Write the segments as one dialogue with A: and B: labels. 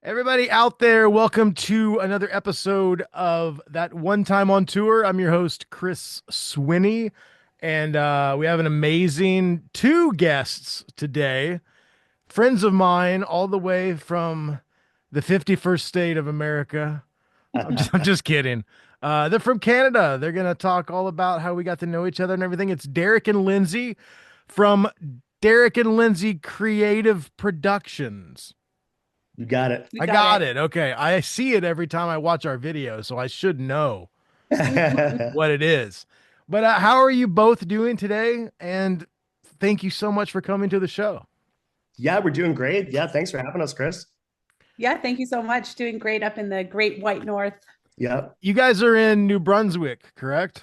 A: Everybody out there, welcome to another episode of That One Time on Tour. I'm your host, Chris Swinney, and we have an amazing two guests today. Friends of mine, all the way from the 51st state of America. I'm just kidding. They're from Canada. They're going to talk all about how we got to know each other and everything. It's Derrick and Lyndsay from Derrick and Lyndsay Creative Productions.
B: You got it.
C: We
A: I
C: got
A: got
C: it.
A: it. Okay. I see it every time I watch our video, so I should know what it is. But how are you both doing today? And thank you so much for coming to the show.
B: Yeah, we're doing great. Yeah, thanks for having us, Chris.
C: Yeah, thank you so much. Doing great up in the Great White North.
B: Yeah.
A: You guys are in New Brunswick, correct?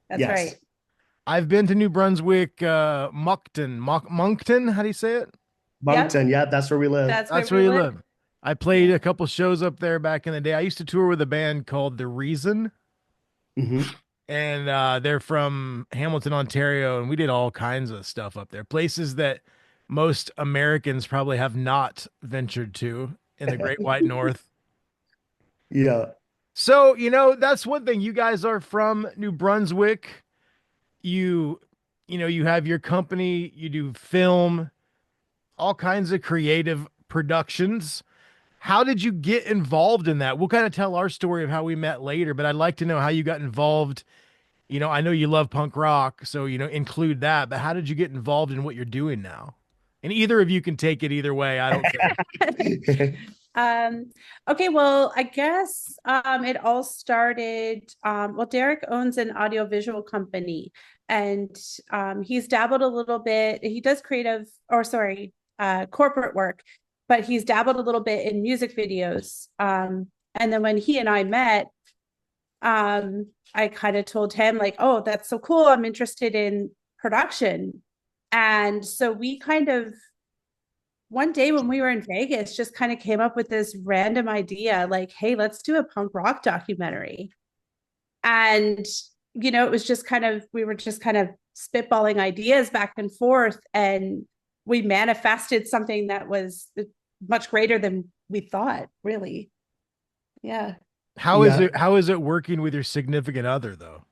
C: That's
B: Yes.
C: right.
A: I've been to New Brunswick, Moncton. How do you say it?
C: Yep,
B: Moncton. Yeah, that's where we live.
C: that's where
A: That's where
C: we
A: you
C: live.
A: live. I played a couple shows up there back in the day. I used to tour with a band called The Reason,
B: Hmm.
A: and they're from Hamilton, Ontario, and we did all kinds of stuff up there. Places that most Americans probably have not ventured to in the Great White North.
B: Yeah.
A: So, that's one thing. You guys are from New Brunswick. You, you have your company, you do film, all kinds of creative productions. How did you get involved in that? We'll kind of tell our story of how we met later, but I'd like to know how you got involved. I know you love punk rock, so include that, but how did you get involved in what you're doing now? And either of you can take it either way. I don't care.
C: Um, okay, well, I guess it all started. Well, Derek owns an audiovisual company and he's dabbled a little bit. He does corporate work, but he's dabbled a little bit in music videos. And then when he and I met, I kind of told him, like, oh, that's so cool. I'm interested in production. And so we kind of one day when we were in Vegas, just kind of came up with this random idea like, hey, let's do a punk rock documentary. And, it was just we were just kind of spitballing ideas back and forth. And we manifested something that was much greater than we thought, really. Yeah.
B: Yeah.
A: How is it working with your significant other though?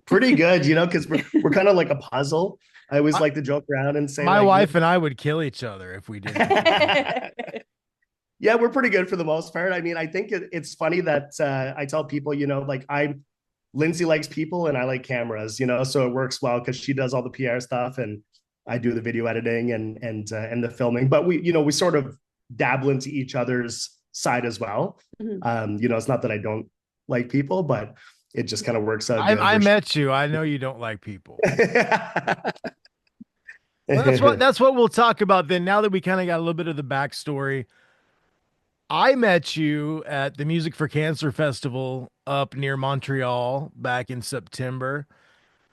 B: Pretty good, because we're kind of like a puzzle. I always
A: I,
B: like to joke around and say
A: my
B: like,
A: wife and I would kill each other if we didn't.
B: yeah, we're pretty good for the most part. I mean, I think it's funny that I tell people, like Lindsay likes people and I like cameras, so it works well because she does all the PR stuff and I do the video editing and the filming. But we sort of dabble into each other's side as well.
C: Mhm.
B: It's not that I don't like people, but it just kind of works out
A: I,
B: good.
A: I met you. I know you don't like people.
B: Sure.
A: Well, that's what we'll talk about then. Now that we kind of got a little bit of the backstory, I met you at the Music for Cancer Festival up near Montreal back in September.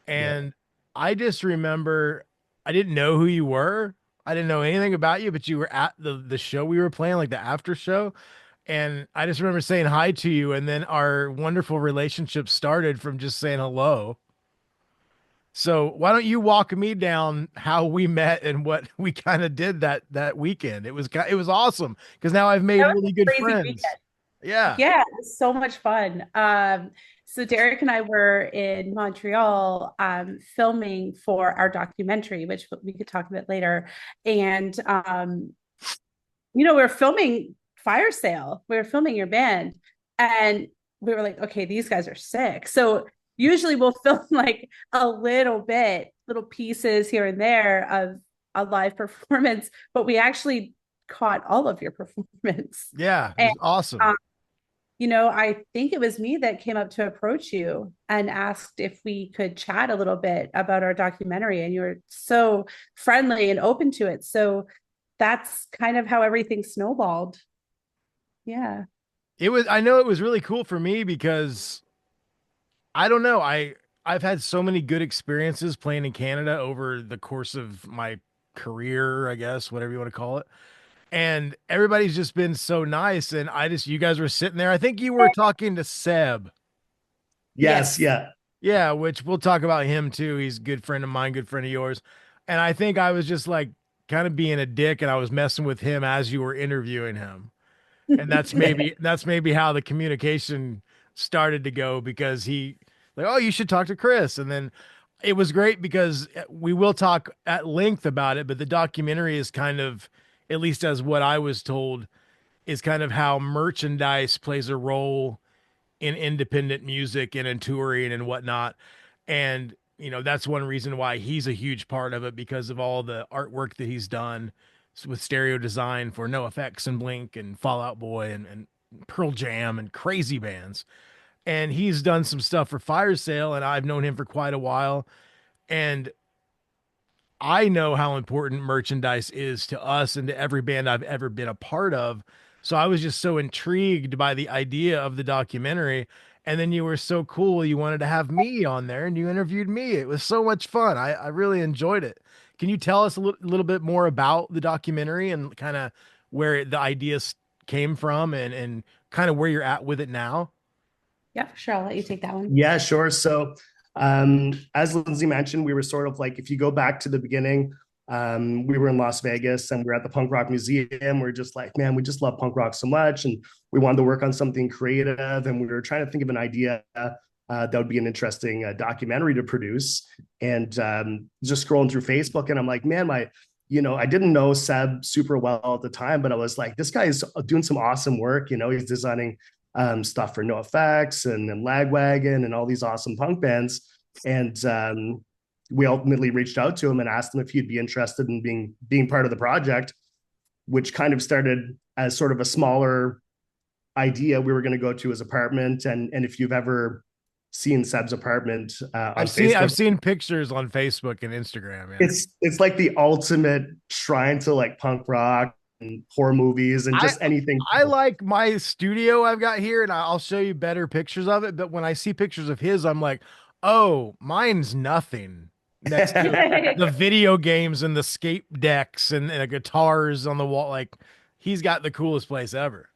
B: Yeah.
A: And I just remember I didn't know who you were. I didn't know anything about you, but you were at the show we were playing, like the after show. And I just remember saying hi to you, and then our wonderful relationship started from just saying hello. So why don't you walk me down how we met and what we kind of did that weekend? It was awesome because now I've made
C: That was
A: really
C: a
A: good
C: crazy
A: friends.
C: weekend.
A: Yeah.
C: Yeah, it was so much fun. So Derek and I were in Montreal filming for our documentary, which we could talk about later. And we were filming Fire Sale. We were filming your band, and we were like, okay, these guys are sick. So usually we'll film like a little bit, little pieces here and there of a live performance, but we actually caught all of your performance.
A: Yeah, it
C: And
A: was awesome.
C: um, I think it was me that came up to approach you and asked if we could chat a little bit about our documentary. And you were so friendly and open to it. So that's kind of how everything snowballed. Yeah.
A: I know it was really cool for me because I don't know, I've had so many good experiences playing in Canada over the course of my career, I guess, whatever you want to call it. And everybody's just been so nice. And you guys were sitting there. I think you were talking to Seb.
B: Yes.
C: Yes.
B: Yeah.
A: Yeah, which we'll talk about him too. He's a good friend of mine, good friend of yours. And I think I was just like kind of being a dick and I was messing with him as you were interviewing him. And that's maybe how the communication started to go, because he like, oh, you should talk to Chris. And then it was great because we will talk at length about it, but the documentary is kind of, at least as what I was told, is kind of how merchandise plays a role in independent music and in touring and whatnot. And, that's one reason why he's a huge part of it, because of all the artwork that he's done with stereo design for No Effects and Blink and Fall Out Boy and Pearl Jam and crazy bands. And he's done some stuff for Fire Sale, and I've known him for quite a while. And I know how important merchandise is to us and to every band I've ever been a part of. So I was just so intrigued by the idea of the documentary. And then you were so cool. You wanted to have me on there and you interviewed me. It was so much fun. I really enjoyed it. Can you tell us a little bit more about the documentary and kind of where the ideas came from, and kind of where you're at with it now?
C: Yeah, for sure. I'll let you take that one.
B: Yeah, sure. So, as Lindsay mentioned, we were sort of like, if you go back to the beginning, we were in Las Vegas and we are at the Punk Rock Museum. We're just like, man, we just love punk rock so much. And we wanted to work on something creative. And we were trying to think of an idea that would be an interesting documentary to produce. And just scrolling through Facebook, and I'm like, man, I didn't know Seb super well at the time, but I was like, this guy is doing some awesome work. He's designing stuff for No Effects and Lagwagon and all these awesome punk bands. And we ultimately reached out to him and asked him if he'd be interested in being part of the project, which kind of started as sort of a smaller idea. We were going to go to his apartment, and if you've ever seen Seb's apartment on Facebook,
A: I've seen pictures on Facebook and Instagram. Yeah.
B: It's like the ultimate shrine to like punk rock and horror movies and just anything.
A: I like my studio I've got here, and I'll show you better pictures of it. But when I see pictures of his, I'm like, oh, mine's nothing next to the video games and the skate decks and the guitars on the wall. Like, he's got the coolest place ever.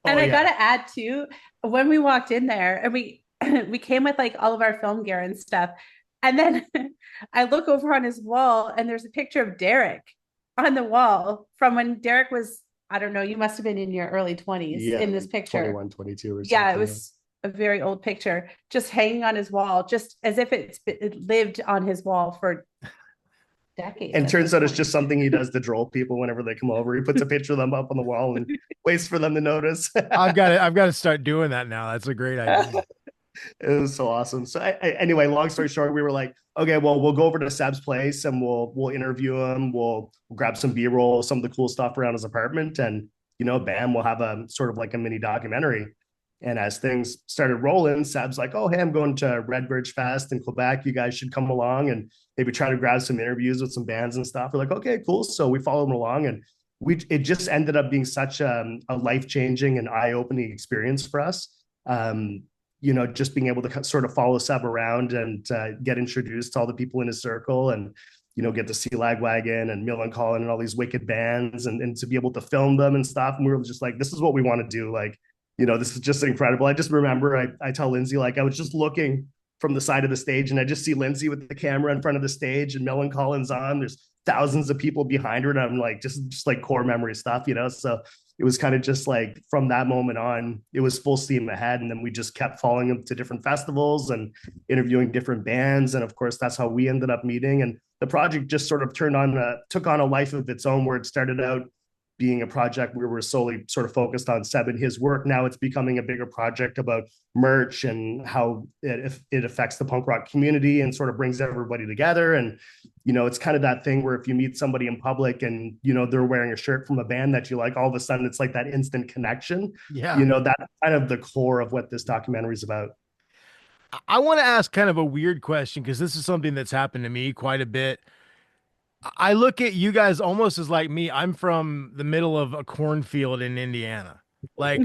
C: And I gotta add too, when we walked in there and we we came with like all of our film gear and stuff. And then I look over on his wall and there's a picture of Derrick on the wall from when Derrick was, I don't know, you must have been in your early 20s in this picture.
B: 21, 22 or something.
C: Yeah, it was a very old picture, just hanging on his wall, just as if it lived on his wall for decades.
B: And turns out it's just something he does to troll people whenever they come over. He puts a picture of them up on the wall and waits for them to notice.
A: I've got to start doing that now. That's a great idea.
B: It was so awesome. So anyway, long story short, we were like, okay, well, we'll go over to Seb's place and we'll interview him. We'll grab some B-roll, some of the cool stuff around his apartment, and bam, we'll have a sort of like a mini documentary. And as things started rolling, Seb's like, oh, hey, I'm going to Redbridge Fest in Quebec. You guys should come along and maybe try to grab some interviews with some bands and stuff. We're like, okay, cool. So we followed him along, and it just ended up being such a life-changing and eye-opening experience for us. Just being able to sort of follow Seb around and get introduced to all the people in his circle, and get to see Lagwagon and Millencolin and all these wicked bands, and to be able to film them and stuff. And we were just like, this is what we want to do. Like, this is just incredible. I just remember I tell Lindsay, like, I was just looking from the side of the stage and I just see Lindsay with the camera in front of the stage and Millencolin's on. There's thousands of people behind her, and I'm like, just like core memory stuff, So it was kind of just like from that moment on, it was full steam ahead. And then we just kept following him to different festivals and interviewing different bands. And of course, that's how we ended up meeting. And the project just sort of took on a life of its own, where it started out being a project where we're solely sort of focused on Seb and his work. Now it's becoming a bigger project about merch and how it affects the punk rock community and sort of brings everybody together. And, it's kind of that thing where if you meet somebody in public and, they're wearing a shirt from a band that you like, all of a sudden it's like that instant connection.
A: Yeah.
B: That's kind of the core of what this documentary is about.
A: I want to ask kind of a weird question, because this is something that's happened to me quite a bit. I look at you guys almost as like me. I'm from the middle of a cornfield in Indiana. Like,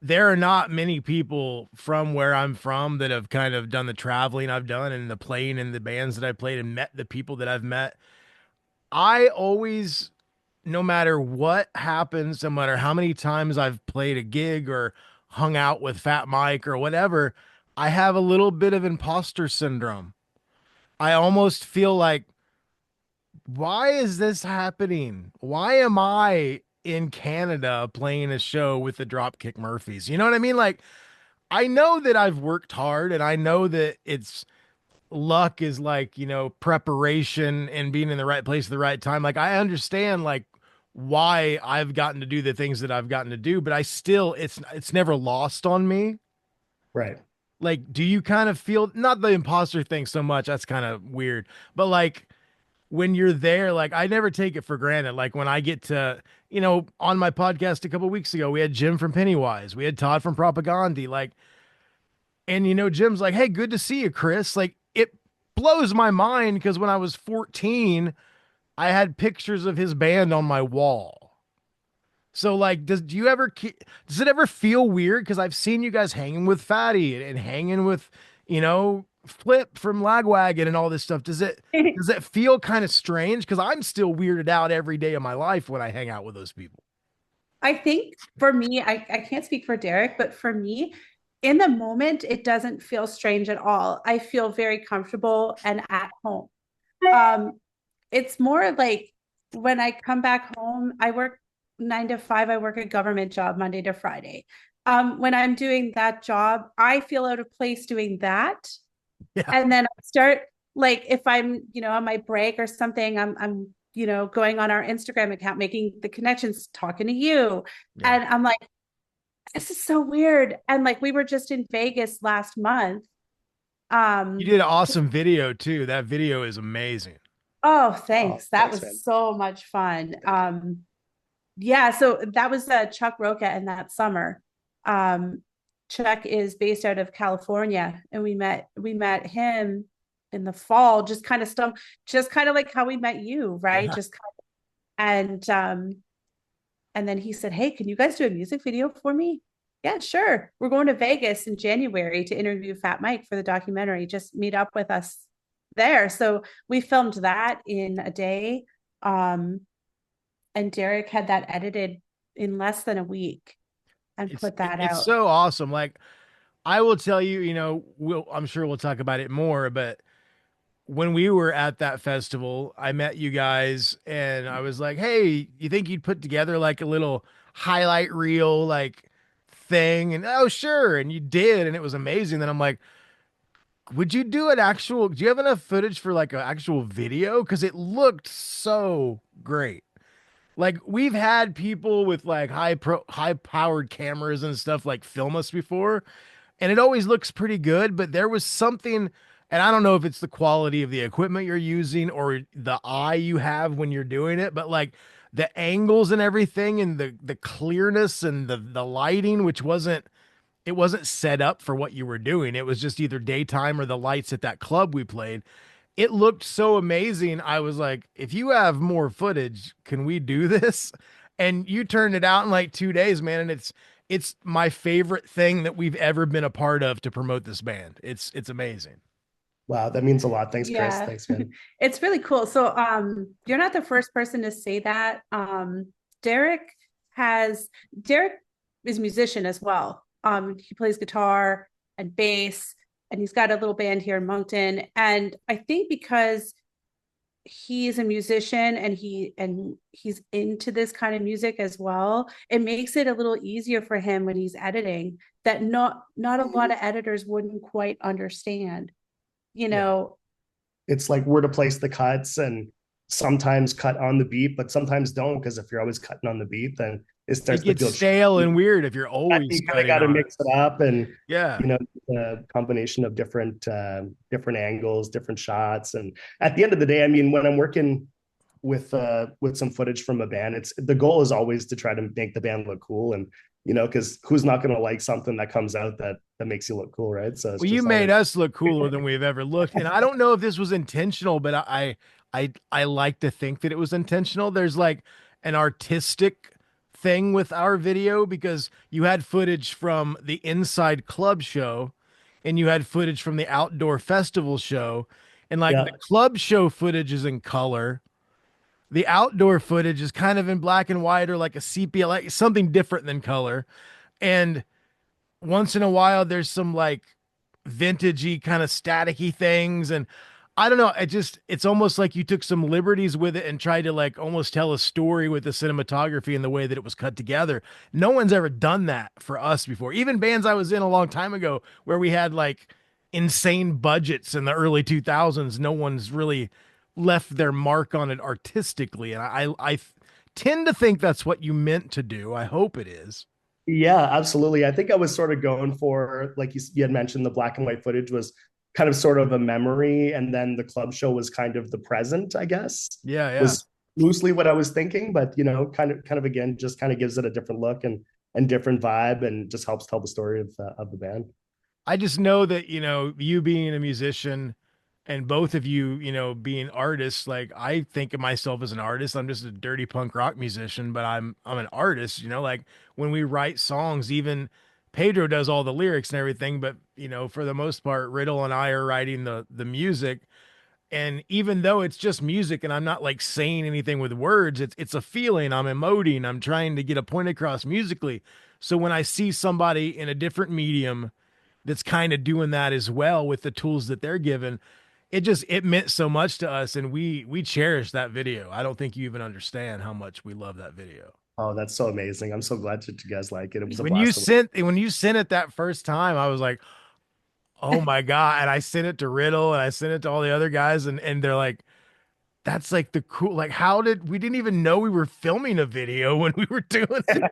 A: there are not many people from where I'm from that have kind of done the traveling I've done and the playing and the bands that I played and met the people that I've met. I always, no matter what happens, no matter how many times I've played a gig or hung out with Fat Mike or whatever, I have a little bit of imposter syndrome. I almost feel like, why is this happening? Why am I in Canada playing a show with the Dropkick Murphys. You know what I mean? Like, I know that I've worked hard and I know that it's luck is like, preparation and being in the right place at the right time. Like, I understand like why I've gotten to do the things that I've gotten to do, but I still, it's never lost on me.
B: Right.
A: Like, do you kind of feel not the imposter thing so much? That's kind of weird, but like, when you're there, like I never take it for granted. Like when I get to, on my podcast a couple weeks ago, we had Jim from Pennywise, we had Todd from Propaganda, like, and Jim's like, "Hey, good to see you, Chris." Like it blows my mind because when I was 14, I had pictures of his band on my wall. So like, does it ever feel weird? Because I've seen you guys hanging with Fatty and hanging with, Flip from Lagwagon and all this stuff. Does it feel kind of strange? Because I'm still weirded out every day of my life when I hang out with those people.
C: I think for me, I can't speak for Derrick, but for me, in the moment, it doesn't feel strange at all. I feel very comfortable and at home. Um, it's more like when I come back home, I work 9 to 5. I work a government job Monday to Friday. When I'm doing that job, I feel out of place doing that.
A: Yeah.
C: And then I start like if I'm, on my break or something, I'm going on our Instagram account, making the connections, talking to you.
A: Yeah.
C: And I'm like, this is so weird. And like we were just in Vegas last month.
A: You did an awesome video too. That video is amazing.
C: Oh, thanks.
B: Oh,
C: That
B: thanks,
C: was
B: man.
C: so much fun. Yeah, so that was Chuck Roca in that summer. Um, Chuck is based out of California, and we met him in the fall, just kind of like how we met you, right?
A: Yeah.
C: Just and then he said, "Hey, can you guys do a music video for me?" Yeah, sure. We're going to Vegas in January to interview Fat Mike for the documentary. Just meet up with us there. So we filmed that in a day. And Derrick had that edited in less than a week and
A: It's
C: put that
A: it's
C: out.
A: so awesome. Like I will tell you, I'm sure we'll talk about it more, but when we were at that festival, I met you guys and I was like, "Hey, you think you'd put together like a little highlight reel like thing?" And oh, sure. And you did, and it was amazing. Then I'm like, "Would you do you have enough footage for like an actual video? Because it looked so great." Like we've had people with like high powered cameras and stuff like film us before, and it always looks pretty good, but there was something, and I don't know if it's the quality of the equipment you're using or the eye you have when you're doing it, but like the angles and everything and the clearness and the lighting, which wasn't set up for what you were doing. It was just either daytime or the lights at that club we played. It looked so amazing. I was like, if you have more footage, can we do this? And you turned it out in like 2 days, man. And it's my favorite thing that we've ever been a part of to promote this band. It's amazing.
B: Wow, that means a lot. Thanks, Chris.
C: Yeah,
B: Thanks, man.
C: it's really cool. So you're not the first person to say that. Derrick has Derrick is a musician as well. He plays guitar and bass, and he's got a little band here in Moncton. And I think because he's a musician and he's into this kind of music as well, it makes it a little easier for him when he's editing that not a lot of editors wouldn't quite understand, you
A: Yeah.
C: know.
B: It's like where to place the cuts and sometimes cut on the beat, but sometimes don't, because if you're always cutting on the beat, then it
A: It
B: starts to
A: gets
B: feel
A: stale
B: cheap.
A: and weird if you're always
B: You kind of
A: cutting
B: got to
A: on it.
B: mix it up, and
A: Yeah.
B: the combination of different angles, different shots. And at the end of the day, I mean, when I'm working with some footage from a band, it's the goal is always to try to make the band look cool. And because who's not going to like something that comes out that makes you look cool, right? So it's
A: Well, you
B: just
A: made
B: always
A: us look cooler than we've ever looked. And I don't know if this was intentional, but I like to think that it was intentional. There's like an artistic thing with our video because you had footage from the inside club show and you had footage from the outdoor festival show. And like
B: yeah.
A: the club show footage is in color. The outdoor footage is kind of in black and white or like a sepia, like something different than color. And once in a while there's some like vintagey kind of staticky things, and I don't know. It's almost like you took some liberties with it and tried to like almost tell a story with the cinematography and the way that it was cut together. No one's ever done that for us before. Even bands I was in a long time ago where we had like insane budgets in the early 2000s, no one's really left their mark on it artistically. And I tend to think that's what you meant to do. I hope it is.
B: Yeah, absolutely. I think I was sort of going for, like you had mentioned, the black and white footage was kind of sort of a memory, and then the club show was kind of the present, I guess,
A: Yeah, yeah.
B: was loosely what I was thinking. But kind of again, just kind of gives it a different look and different vibe, and just helps tell the story of the band.
A: I just know that, you being a musician and both of you, being artists, like I think of myself as an artist. I'm just a dirty punk rock musician, but I'm an artist, like when we write songs, even Pedro does all the lyrics and everything, but for the most part, Riddle and I are writing the music. And even though it's just music and I'm not like saying anything with words, it's a feeling. I'm emoting. I'm trying to get a point across musically. So when I see somebody in a different medium that's kind of doing that as well with the tools that they're given, it meant so much to us, and we cherish that video. I don't think you even understand how much we love that video.
B: Oh, that's so amazing! I'm so glad that you guys like it. It was a
A: When you
B: blast.
A: sent it that first time, I was like, oh my God. And I sent it to Riddle and I sent it to all the other guys, and they're like, that's like the cool, like, we didn't even know we were filming a video when we were doing it.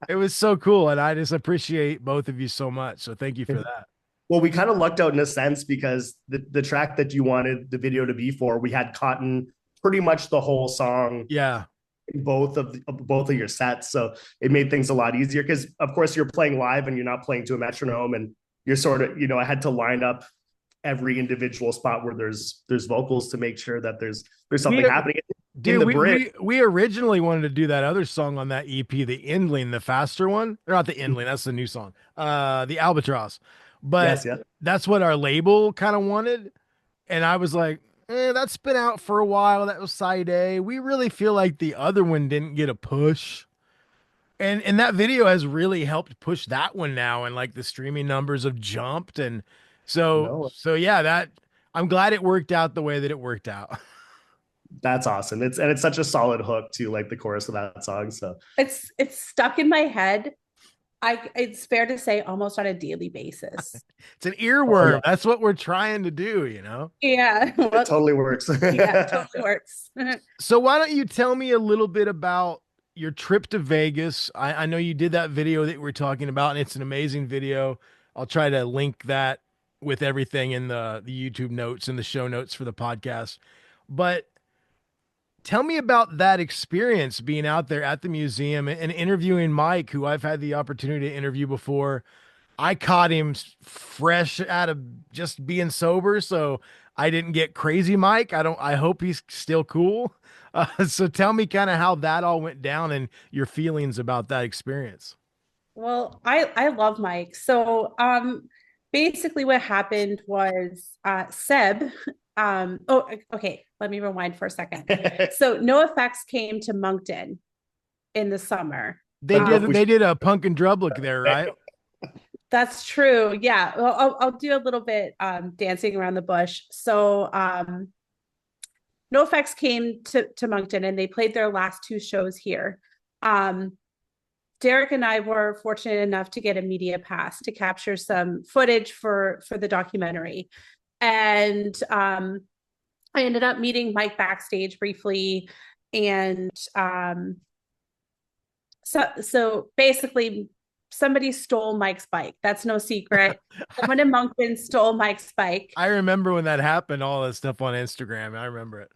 A: It was so cool. And I just appreciate both of you so much. So thank you for that.
B: Well, we kind of lucked out in a sense because the track that you wanted the video to be for, we had cotton pretty much the whole song
A: Yeah.
B: in both of your sets, so it made things a lot easier. Because of course you're playing live and you're not playing to a metronome, and you're sort of, I had to line up every individual spot where there's vocals to make sure that there's something happening in
A: Dude,
B: the bridge.
A: we originally wanted to do that other song on that EP, the Endling, the faster one. Or not the Endling, that's the new song. The Albatross. But
B: Yes, yeah.
A: that's what our label kind of wanted. And I was like, that's been out for a while. That was side A. We really feel like the other one didn't get a push. And that video has really helped push that one now, and like the streaming numbers have jumped. And
B: No,
A: so yeah, that I'm glad it worked out the way that it worked out.
B: that's awesome. It's such a solid hook to like the chorus of that song. So
C: It's stuck in my head. It's fair to say almost on a daily basis.
A: It's an
B: oh,
A: earworm.
B: yeah,
A: That's what we're trying to do,
C: Yeah.
B: it totally works.
C: Yeah, it totally works.
A: So why don't you tell me a little bit about your trip to Vegas? I know you did that video that we're talking about, and it's an amazing video. I'll try to link that with everything in the YouTube notes and the show notes for the podcast. But tell me about that experience being out there at the museum and interviewing Mike, who I've had the opportunity to interview before. I caught him fresh out of just being sober, so I didn't get crazy Mike. I hope he's still cool. So tell me kind of how that all went down and your feelings about that experience.
C: Well, I love Mike. So basically what happened was Seb okay, let me rewind for a second. So No Effects came to Moncton in the summer.
A: They did a punk and drublic there, right?
C: That's true. Yeah. Well, I'll do a little bit dancing around the bush. So No Effects came to Moncton and they played their last two shows here. Derrick and I were fortunate enough to get a media pass to capture some footage for the documentary. And I ended up meeting Mike backstage briefly. And so basically somebody stole Mike's bike. That's no secret. Someone in Moncton stole Mike's bike.
A: I remember when that happened, all that stuff on Instagram. I remember it.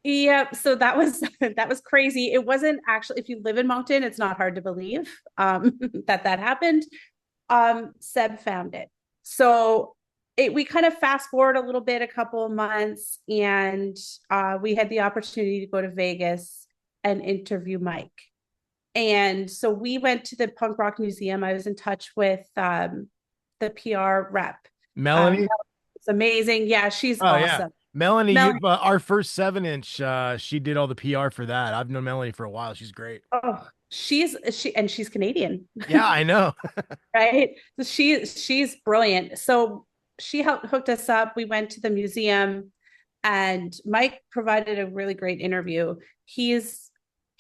C: Yep. So that was that was crazy. It wasn't actually, if you live in Moncton, it's not hard to believe that happened. Seb found it. So we kind of fast forward a little bit, a couple of months, and we had the opportunity to go to Vegas and interview Mike. And so we went to the Punk Rock Museum. I was in touch with the PR rep.
A: Melanie?
C: It's amazing. Yeah, she's awesome. Yeah.
A: Melanie, our first 7-inch, she did all the PR for that. I've known Melanie for a while. She's great.
C: Oh, she's Canadian.
A: Yeah, I know.
C: Right. So she's brilliant. So she hooked us up. We went to the museum. And Mike provided a really great interview. He's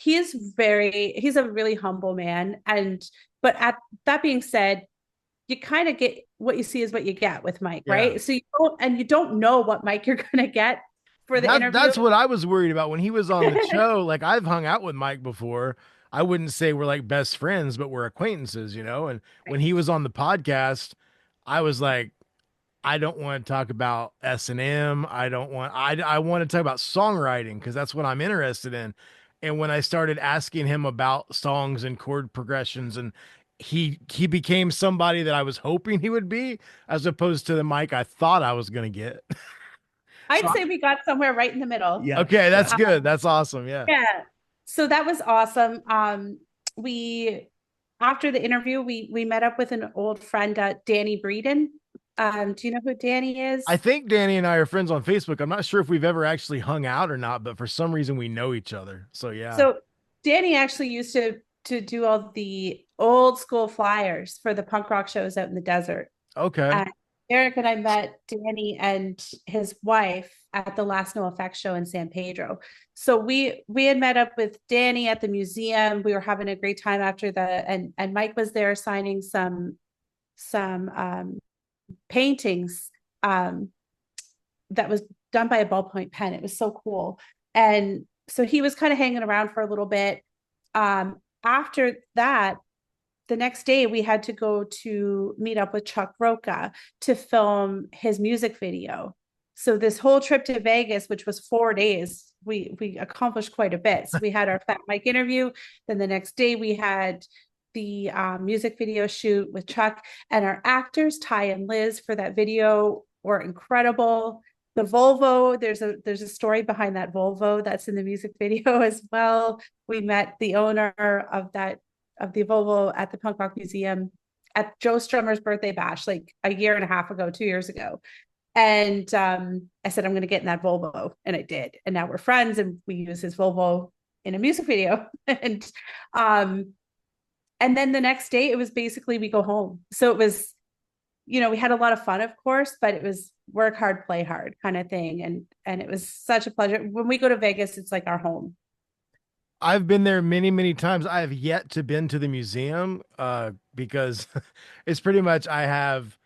C: a really humble man. And but at that being said, you kind of get what you see is what you get with Mike,
A: Yeah.
C: right? So you don't know what Mike you're gonna get for the interview.
A: That's what I was worried about when he was on the show. Like I've hung out with Mike before. I wouldn't say we're like best friends, but we're acquaintances, you know? And when he was on the podcast, I was like, I don't want to talk about S&M. I want to talk about songwriting because that's what I'm interested in. And when I started asking him about songs and chord progressions, and he became somebody that I was hoping he would be, as opposed to the Mike I thought I was going to get.
C: I'd
A: So
C: say we got somewhere right in the middle.
B: Yeah,
A: okay, that's
B: yeah.
A: good. That's awesome. Yeah.
C: Yeah. So that was awesome. We after the interview, we met up with an old friend, Danny Breeden. Do you know who Danny
A: I
C: is?
A: think Danny and I are friends on Facebook. I'm not sure if we've ever actually hung out or not, but for some reason we know each other. So yeah.
C: So Danny actually used to do all the old school flyers for the punk rock shows out in the desert.
A: Okay.
C: And Derrick and I met Danny and his wife at the last No Effects show in San Pedro. So we had met up with Danny at the museum. We were having a great time after the and Mike was there signing some paintings that was done by a ballpoint pen. It was so cool. And so he was kind of hanging around for a little bit. After that, the next day we had to go to meet up with Chuck Roca to film his music video. So this whole trip to Vegas, which was 4 days, we accomplished quite a bit. So we had our Fat Mike interview. Then the next day we had the music video shoot with Chuck, and our actors Ty and Liz for that video were incredible. The Volvo, there's a story behind that Volvo that's in the music video as well. We met the owner of the Volvo at the Punk Rock Museum at Joe Strummer's birthday bash, like a year and a half ago, 2 years ago. And I said, I'm going to get in that Volvo. And I did. And now we're friends and we use his Volvo in a music video. And then the next day it was basically we go home. So it was, we had a lot of fun, of course, but it was work hard, play hard kind of thing. And it was such a pleasure. When we go to Vegas, it's like our home.
A: I've been there many, many times. I have yet to been to the museum because it's pretty much I have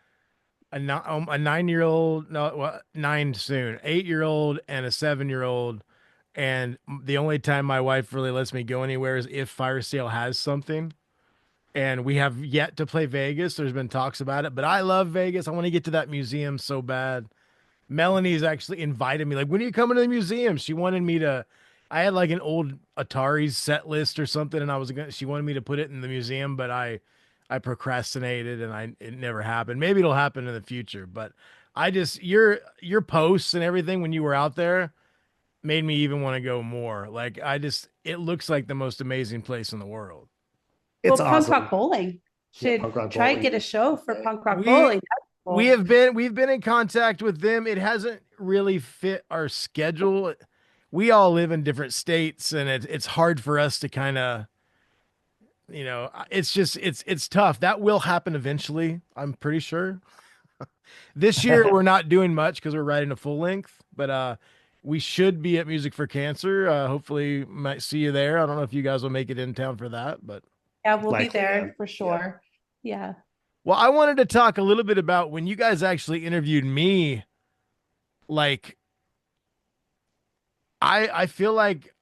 A: a 9-year-old, no, well, 9 soon, 8-year-old, and a 7-year-old. And the only time my wife really lets me go anywhere is if Fire Sale has something. And we have yet to play Vegas. There's been talks about it, but I love Vegas. I want to get to that museum so bad. Melanie's actually invited me. Like, when are you coming to the museum? She wanted me to. I had like an old Atari's set list or something, and she wanted me to put it in the museum, but I procrastinated, and it never happened. Maybe it'll happen in the future, but I just your posts and everything when you were out there made me even want to go more. Like it looks like the most amazing place in the world.
C: Well,
B: It's
C: Punk
B: awesome.
C: Rock Bowling
B: Yeah,
C: should
B: punk rock
C: try and
B: bowling.
C: get a show for Punk Rock
A: We
C: Bowling.
A: we
C: Cool.
A: have we've been in contact with them. It hasn't really fit our schedule. We all live in different states, and it's hard for us to kind of, it's just it's tough. That will happen eventually, I'm pretty sure. This year we're not doing much because we're writing a full length, but we should be at Music for Cancer. Hopefully might see you there. I don't know if you guys will make it in town for that, but
C: Yeah, we'll be
B: Likely, yeah.
C: there for sure. Yeah.
A: well, I wanted to talk a little bit about when you guys actually interviewed me. Like, I feel like,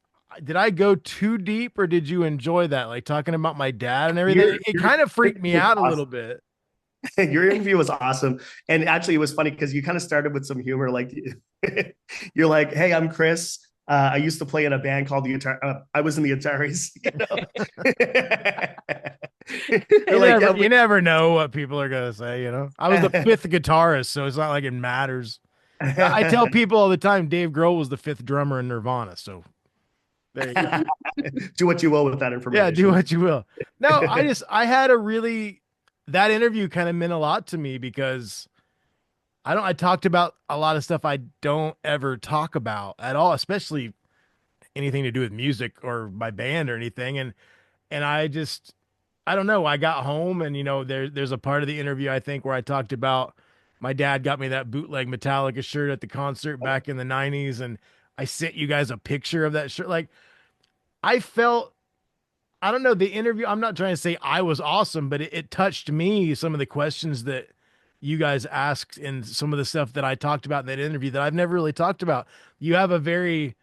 A: did I go too deep or did you enjoy that? Like talking about my dad and everything. It
B: Your
A: kind of freaked me
B: interview was
A: out a little
B: awesome.
A: bit.
B: Your interview was awesome. And actually, it was funny because you kind of started with some humor. Like, you're like, hey, I'm Chris. I used to play in a band called the Atari. I was in the Ataris. You're like, yeah,
A: You never know what people are gonna say, you know. I was the fifth guitarist, so it's not like it matters. I tell people all the time Dave Grohl was the fifth drummer in Nirvana, so there you go.
B: do what you will with that
A: Yeah,
B: information.
A: do what you will. No, I had a really that interview kind of meant a lot to me because I talked about a lot of stuff I don't ever talk about at all, especially anything to do with music or my band or anything. And I don't know, I got home and there's a part of the interview I think where I talked about my dad got me that bootleg Metallica shirt at the concert back in the 90s, and I sent you guys a picture of that shirt. Like, I felt, I don't know, the interview, I'm not trying to say I was awesome, but it touched me, some of the questions that you guys asked and some of the stuff that I talked about in that interview that I've never really talked about. You have a very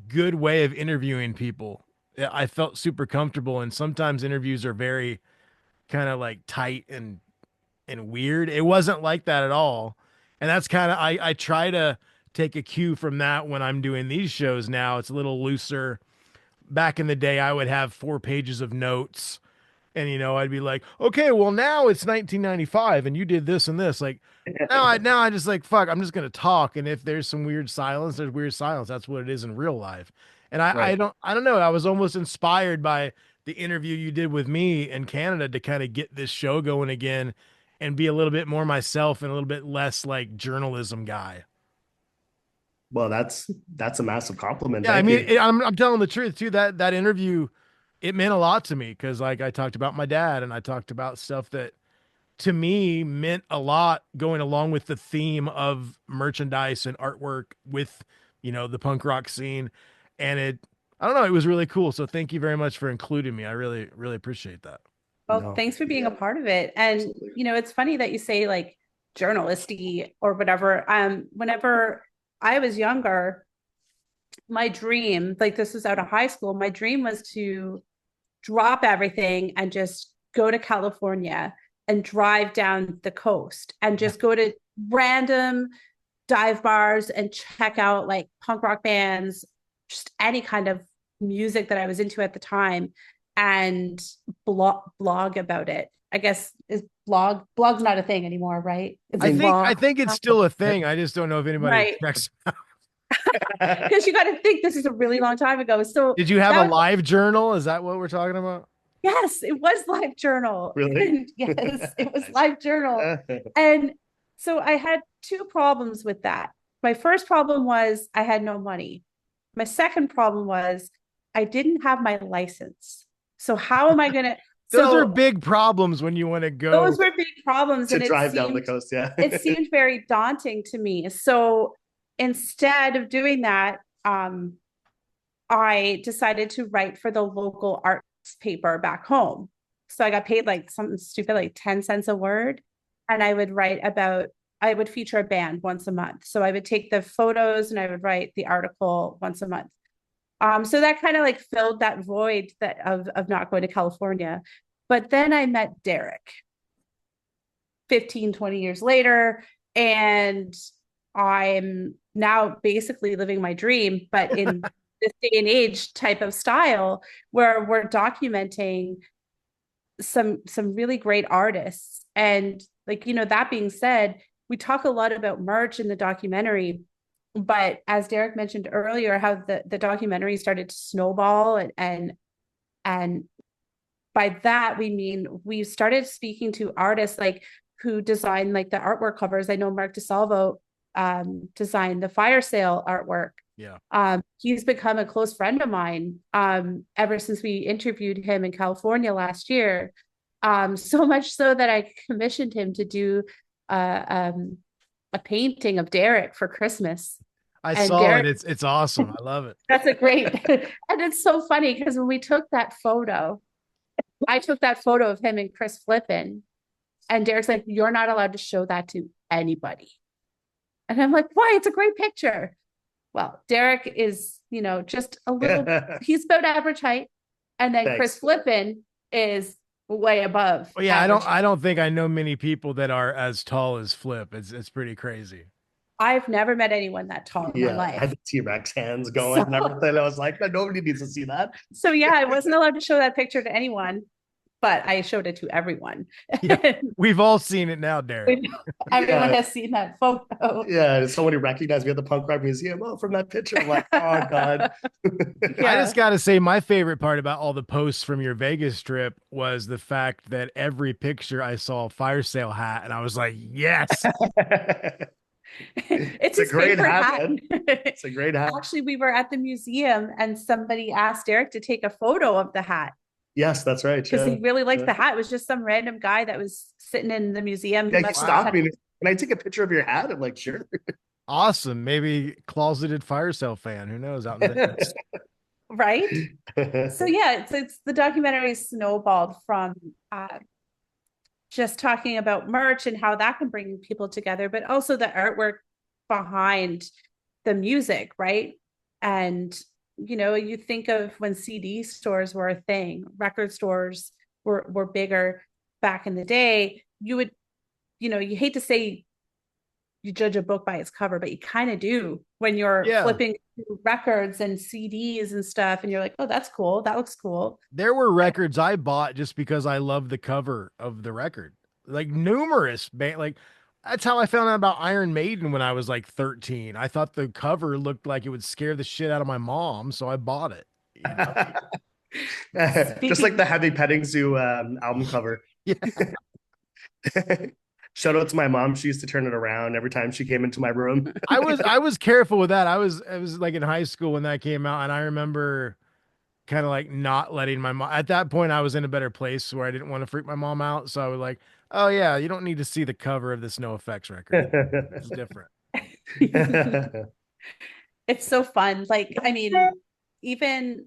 A: good way of interviewing people. I felt super comfortable, and sometimes interviews are very kind of like tight and weird. It wasn't like that at all. And that's kind of, I try to take a cue from that when I'm doing these shows now. It's a little looser. Back in the day, I would have 4 pages of notes, and I'd be like, okay, well, now it's 1995 and you did this and this. Like, now I just like, fuck, I'm just gonna talk, and if there's some weird silence, there's weird silence. That's what it is in real life. And
B: Right.
A: I don't know, I was almost inspired by the interview you did with me in Canada to kind of get this show going again and be a little bit more myself and a little bit less like journalism guy.
B: Well, that's a massive compliment.
A: Yeah, I
B: Thank
A: mean,
B: you.
A: I'm telling the truth too. That interview, it meant a lot to me because like I talked about my dad and I talked about stuff that to me meant a lot going along with the theme of merchandise and artwork with the punk rock scene, and I don't know, it was really cool. So thank you very much for including me. I really appreciate that.
C: Well,
B: No.
C: thanks for being
B: Yeah,
C: a part of it. And
B: absolutely.
C: it's funny that you say like journalisty or whatever. Whenever I was younger, my dream, like this was out of high school, my dream was to drop everything and just go to California and drive down the coast and just go to random dive bars and check out like punk rock bands, just any kind of music that I was into at the time, and blog about it. I guess is blog's not a thing anymore, right? It's
B: I
A: I
C: blog.
A: think it's still a thing. I just don't know if anybody
C: Right.
A: checks.
C: Because you got to think this is a really long time ago. So
A: Did you have a
C: that
A: live journal? Is that what we're talking about?
C: yes, it was live journal.
B: Really?
C: And yes, it was live journal. And so I had two problems with that. My first problem was I had no money. My second problem was I didn't have my license. So how am I going to?
A: Those are
C: So
A: big problems when you want to
C: those
A: go.
C: were big problems,
B: To
C: and
B: drive down the coast, yeah.
C: it seemed very daunting to me. So instead of doing that, I decided to write for the local arts paper back home. So I got paid like something stupid, like 10 cents a word. And I would feature a band once a month. So I would take the photos and I would write the article once a month. So that kind of like filled that void that of not going to California. But then I met Derrick 15, 20 years later, and I'm now basically living my dream, but in this day and age type of style where we're documenting some really great artists. And like, that being said, we talk a lot about merch in the documentary, but as Derrick mentioned earlier, how the documentary started to snowball, and by that we mean we started speaking to artists like who design like the artwork covers. I know Mark DeSalvo designed the fire sale artwork.
A: Yeah.
C: He's become a close friend of mine ever since we interviewed him in California last year. So much so that I commissioned him to do a painting of Derrick for Christmas.
A: I
C: And
A: saw
C: Derrick,
A: it. It's awesome. I love it.
C: that's a great, and it's so funny because when we took that photo, I took that photo of him and Chris Flippin, and Derrick's like, "You're not allowed to show that to anybody." And I'm like, "Why? It's a great picture." Well, Derrick is, just a little, he's about average height. And then
B: Thanks.
C: Chris Flippin is way above.
A: Well, yeah,
C: average height.
A: I don't think I know many people that are as tall as Flip. It's pretty crazy.
C: I've never met anyone that tall in my
B: Yeah, I had
C: life.
B: the T-Rex hands going and everything. I was like, nobody needs to see that.
C: So yeah, I wasn't allowed to show that picture to anyone, but I showed it to everyone.
A: Yeah, we've all seen it now, Derrick.
C: Everyone
B: Yeah.
C: has seen that photo.
B: Yeah, somebody recognized me at the punk rock museum. Oh, from that picture. I'm like, oh God.
C: Yeah.
A: I just got to say, my favorite part about all the posts from your Vegas trip was the fact that every picture I saw a fire sale hat, and I was like, yes.
C: It's
B: a
C: his
B: great
C: favorite
B: hat,
C: hat.
B: man. It's a great hat.
C: Actually, we were at the museum and somebody asked Derrick to take a photo of the hat.
B: Yes, that's right.
C: because
B: Yeah.
C: he really liked
B: Yeah.
C: the hat. It was just some random guy that was sitting in the museum. He
B: Yeah, he
C: must have just
B: stopped
C: had,
B: me. Can I take a picture of your hat? I'm like, sure.
A: Awesome. Maybe closeted fire sale fan. Who knows? Out in Vegas.
C: right? So yeah, it's the documentary snowballed from just talking about merch and how that can bring people together, but also the artwork behind the music, right? And you think of when CD stores were a thing, record stores were bigger back in the day. You would, you hate to say you judge a book by its cover, but you kind of do when you're
A: Yeah.
C: flipping through records and CDs and stuff, and you're like, oh, that's cool. That looks cool.
A: There were records I bought just because I loved the cover of the record. Like numerous like that's how I found out about Iron Maiden when I was like 13. I thought the cover looked like it would scare the shit out of my mom, so I bought it, you know.
B: Just like
C: Speaking,
B: the Heavy Petting Zoo album cover.
A: Yeah.
B: Shout out to my mom. She used to turn it around every time she came into my room.
A: I was careful with that. I was like in high school when that came out, and I remember kind of like not letting my mom at that point. I was in a better place where I didn't want to freak my mom out, so I was like, oh yeah, you don't need to see the cover of this No Effects record. It's different.
C: it's so fun. Like, I mean, even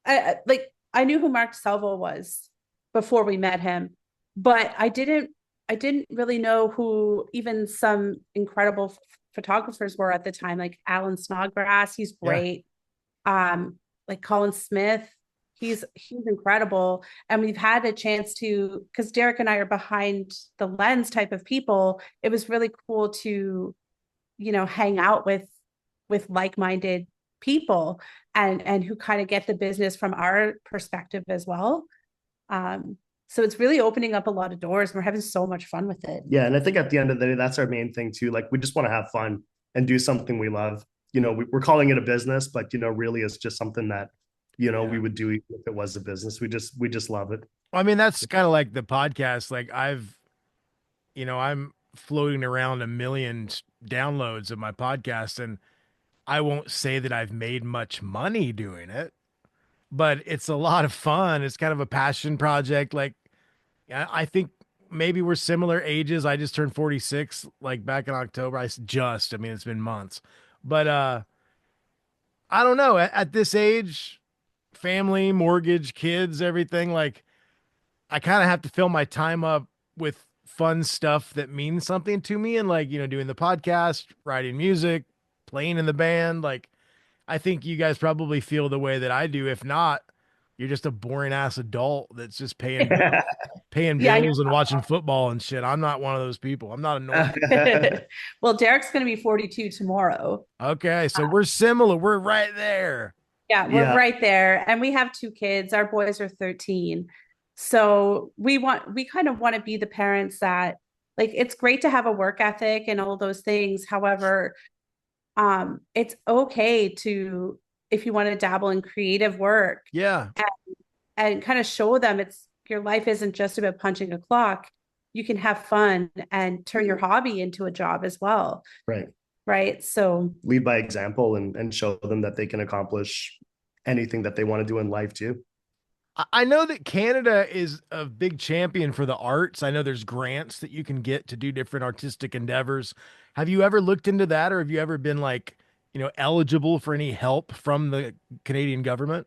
C: like I knew who Mark Salvo was before we met him, but I didn't really know who even some incredible photographers were at the time, like Alan Snodgrass. He's
A: Yeah.
C: great. Like Colin Smith, he's incredible. And we've had a chance to, because Derrick and I are behind the lens type of people. It was really cool to, hang out with like-minded people and who kind of get the business from our perspective as well. So it's really opening up a lot of doors. We're having so much fun with it.
B: Yeah, and I think at the end of the day, that's our main thing too. Like we just want to have fun and do something we love. We're calling it a business, but really it's just something that we would do if it was a business. We just love it.
A: I mean, that's kind of like the podcast. Like I'm floating around a million downloads of my podcast, and I won't say that I've made much money doing it, but it's a lot of fun. It's kind of a passion project. Like, I think maybe we're similar ages. I just turned 46, like back in October. I mean, it's been months, but I don't know. At this age, family, mortgage, kids, everything, like, I kind of have to fill my time up with fun stuff that means something to me. And like, doing the podcast, writing music, playing in the band. Like, I think you guys probably feel the way that I do. If not, you're just a boring ass adult that's just paying
C: Yeah,
A: bills and watching football and shit. I'm not one of those people. I'm not a normal.
C: well, Derek's going to be 42 tomorrow.
A: Okay, so we're similar. We're right there.
C: Yeah, we're
B: Yeah.
C: right there. And we have two kids. Our boys are 13. So we kind of want to be the parents that, like, it's great to have a work ethic and all those things. However, it's okay to, if you want to dabble in creative work
A: Yeah.
C: and kind of show them your life isn't just about punching a clock. You can have fun and turn your hobby into a job as well.
B: Right.
C: Right. So
B: Lead by example and show them that they can accomplish anything that they want to do in life too.
A: I know that Canada is a big champion for the arts. I know there's grants that you can get to do different artistic endeavors. Have you ever looked into that, or have you ever been like, eligible for any help from the Canadian government?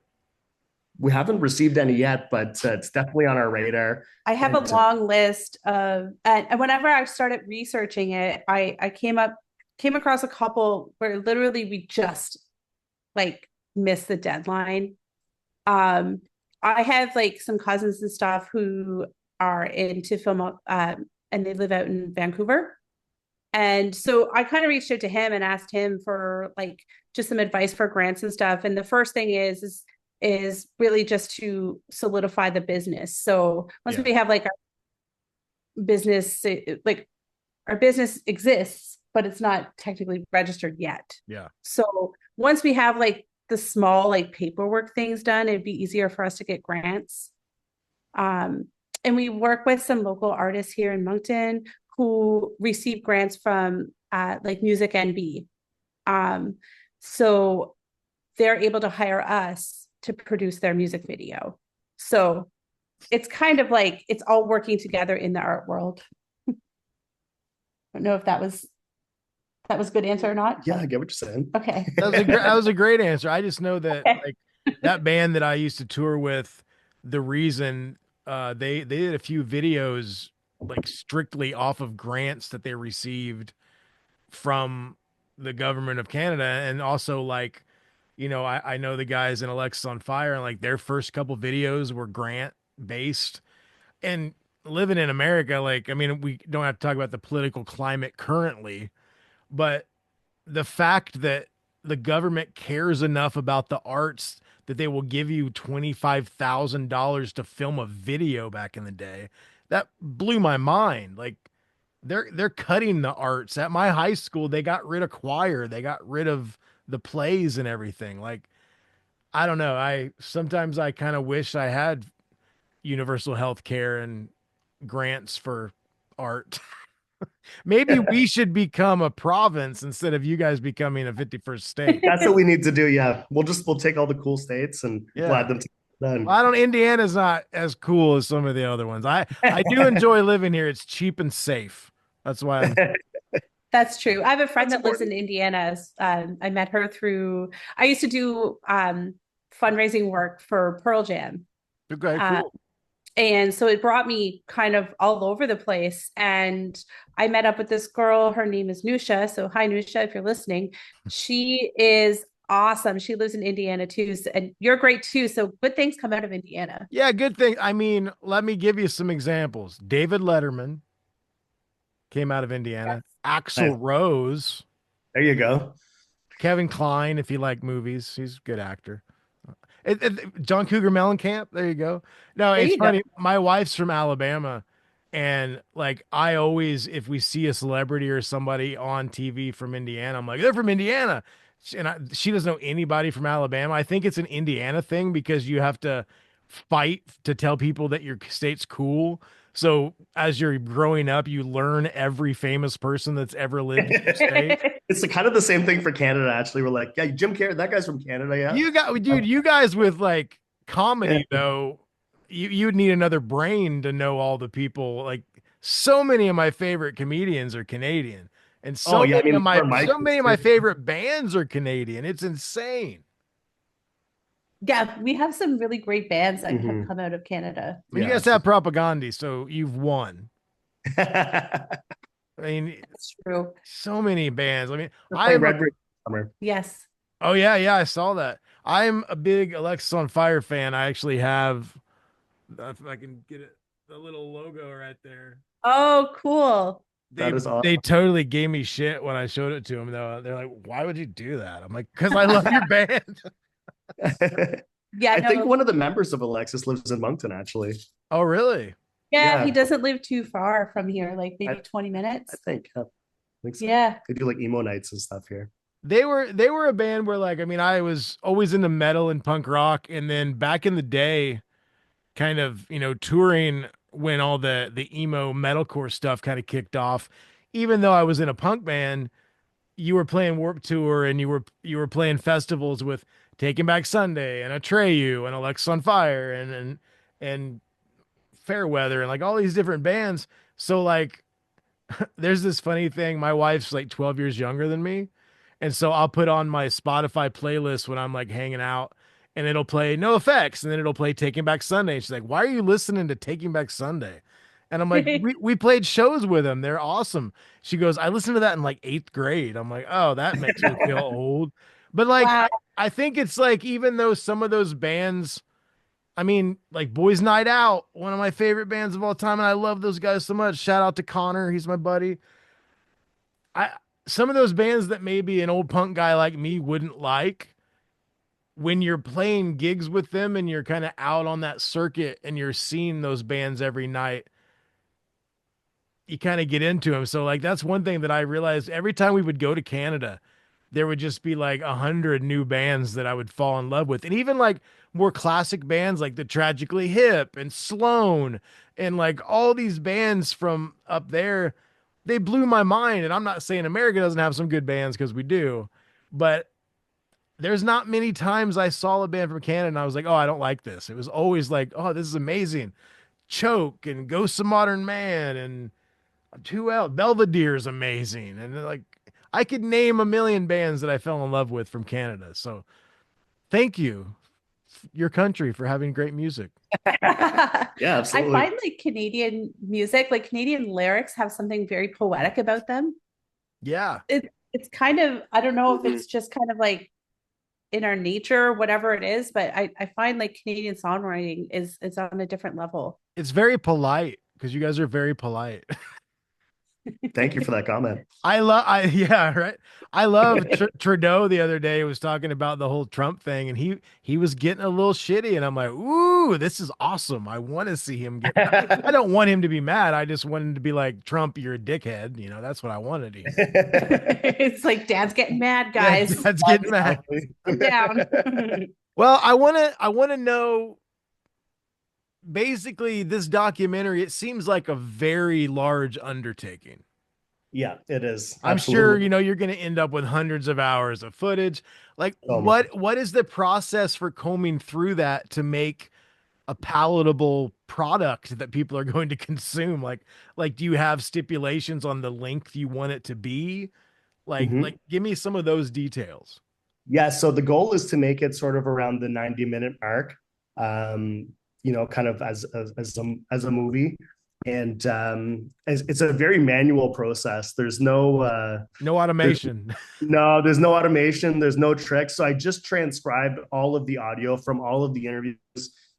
B: We haven't received any yet, but it's definitely on our radar.
C: I have a long list of, and whenever I started researching it, I came across a couple where literally we just like missed the deadline. I have like some cousins and stuff who are into film, and they live out in Vancouver. And so I kind of reached out to him and asked him for like just some advice for grants and stuff. And the first thing is really just to solidify the business. So once we have like our business, like our business exists, but it's not technically registered yet.
A: Yeah.
C: So once we have like the small like paperwork things done, it'd be easier for us to get grants. And we work with some local artists here in Moncton who receive grants from like Music NB. So they're able to hire us to produce their music video. So it's kind of like it's all working together in the art world. I don't know if that was a good answer or not.
B: Yeah, I get what you're saying.
C: Okay.
A: That was a great answer. I just know that
C: Okay.
A: like that band that I used to tour with, the reason they did a few videos like strictly off of grants that they received from the government of Canada, and also like, I know the guys in Alexis on Fire, and like their first couple videos were grant based. And living in America, like, I mean, we don't have to talk about the political climate currently, but the fact that the government cares enough about the arts that they will give you $25,000 to film a video back in the day, that blew my mind. Like they're cutting the arts. At my high school, they got rid of choir, they got rid of the plays and everything. Like, I don't know. I sometimes I kind of wish I had universal health care and grants for art. Maybe we should become a province instead of you guys becoming a 51st state.
B: That's what we need to do. Yeah, we'll take all the cool states and
A: Yeah.
B: add them together.
A: Well, I don't. Indiana's not as cool as some of the other ones. I do enjoy living here. It's cheap and safe. That's why I'm.
C: That's true. I have a friend
B: That's
C: that lives in
B: important.
C: Indiana. I met her through, I used to do fundraising work for Pearl Jam.
A: Okay,
C: Uh,
A: cool.
C: and so it brought me kind of all over the place. And I met up with this girl. Her name is Nusha. So hi, Nusha, if you're listening. She is awesome. She lives in Indiana too. And you're great too. So good things come out of Indiana.
A: Yeah, good thing. I mean, let me give you some examples. David Letterman came out of
C: Yes.
A: Indiana.
B: Nice.
A: Axl Rose,
B: There you go.
A: Kevin Kline, if you like movies, he's a good actor. John Cougar Mellencamp. There you go. No,
C: There
A: it's
C: you go.
A: funny. My wife's from Alabama, and like I always, if we see a celebrity or somebody on TV from Indiana, I'm like, they're from Indiana. She doesn't know anybody from Alabama. I think it's an Indiana thing because you have to fight to tell people that your state's cool. So as you're growing up, you learn every famous person that's ever lived in your state.
B: It's kind of the same thing for Canada. Actually, we're like, yeah, Jim Carrey, that guy's from Canada. Yeah.
A: Dude, you guys with like
B: Yeah.
A: comedy though, you would need another brain to know all the people. Like so many of my favorite comedians are Canadian, and
B: Oh yeah. I mean, for my
A: so many of my
B: too.
A: favorite bands are Canadian. It's insane.
C: Yeah, we have some really great bands that have
B: Mhm.
C: come out of Canada.
A: I mean, you
B: Yeah.
A: guys have propaganda, so you've won. I mean,
C: That's true.
A: so many bands. I mean,
B: We're playing
A: I'm a,
B: Redbridge summer.
C: Yes.
A: oh yeah, yeah, I saw that. I'm a big Alexis on Fire fan. I actually have, if I can get it, the little logo right there.
C: Oh, cool.
B: That is
A: They
B: awesome.
A: totally gave me shit when I showed it to them though. They're like, "Why would you do that?" I'm like, "Cuz I love your band."
C: Yeah,
B: I think
C: no.
B: one of the members of Alexis lives in Moncton, actually.
A: Oh, really?
C: Yeah, he
B: Yeah,
C: doesn't live too far from here, like maybe
B: I,
C: 20
B: I
C: minutes.
B: think. I think so.
C: Yeah.
B: They do like emo nights and stuff here.
A: They were a band where like, I mean, I was always into metal and punk rock, and then back in the day, kind of, touring when all the emo metalcore stuff kind of kicked off. Even though I was in a punk band, you were playing Warped Tour and you were playing festivals with Taking Back Sunday and Atreyu and Alexis on Fire and Fairweather and like all these different bands. So like there's this funny thing. My wife's like 12 years younger than me. And so I'll put on my Spotify playlist when I'm like hanging out and it'll play No Effects and then it'll play Taking Back Sunday. And she's like, "Why are you listening to Taking Back Sunday?" And I'm like, we played shows with them. They're awesome. She goes, "I listened to that in like eighth grade." I'm like, "Oh, that makes me feel old." But like,
C: Wow.
A: I think it's like, even though some of those bands, I mean, like Boys Night Out, one of my favorite bands of all time, and I love those guys so much. Shout out to Connor, he's my buddy. I Some of those bands that maybe an old punk guy like me wouldn't like, when you're playing gigs with them and you're kind of out on that circuit and you're seeing those bands every night, you kind of get into them. So like that's one thing that I realized every time we would go to Canada, there would just be like 100 new bands that I would fall in love with. And even like more classic bands like the Tragically Hip and Sloan and like all these bands from up there, they blew my mind. And I'm not saying America doesn't have some good bands, because we do, but there's not many times I saw a band from Canada and I was like, "Oh, I don't like this." It was always like, "Oh, this is amazing." Choke and Ghosts of Modern Man and who else? Belvedere is amazing. And like I could name a million bands that I fell in love with from Canada. So thank you, your country, for having great music.
B: Yeah,
C: I
B: absolutely.
C: find like Canadian music, like Canadian lyrics have something very poetic about them.
A: Yeah.
C: It's kind of, I don't know if
B: Mhm.
C: it's just kind of like in our nature, whatever it is, but I find like Canadian songwriting is on a different level.
A: It's very polite because you guys are very polite.
B: Thank you for that comment.
A: Yeah, right. I love Trudeau the other day was talking about the whole Trump thing and he was getting a little shitty and I'm like, "Ooh, this is awesome. I want to see him get I don't want him to be mad. I just want him to be like, "Trump, you're a dickhead." You know, that's what I wanted to hear.
C: It's like dad's getting mad,
A: Yeah,
C: guys.
A: that's getting mad.
C: Calm down.
A: Well, I want to know basically this documentary, it seems like a very large undertaking.
B: Yeah, it is.
A: I'm sure, you
B: Absolutely.
A: know, you're going to end up with hundreds of hours of footage. Like
B: So much.
A: what is the process for combing through that to make a palatable product that people are going to consume? Like do you have stipulations on the length you want it to be? Like
B: Mhm.
A: give me some of those details.
B: Yeah, so the goal is to make it sort of around the 90-minute mark, kind of as a movie. And it's a very manual process.
A: No
B: There's
A: automation.
B: there's no automation, there's no tricks. So I just transcribed all of the audio from all of the interviews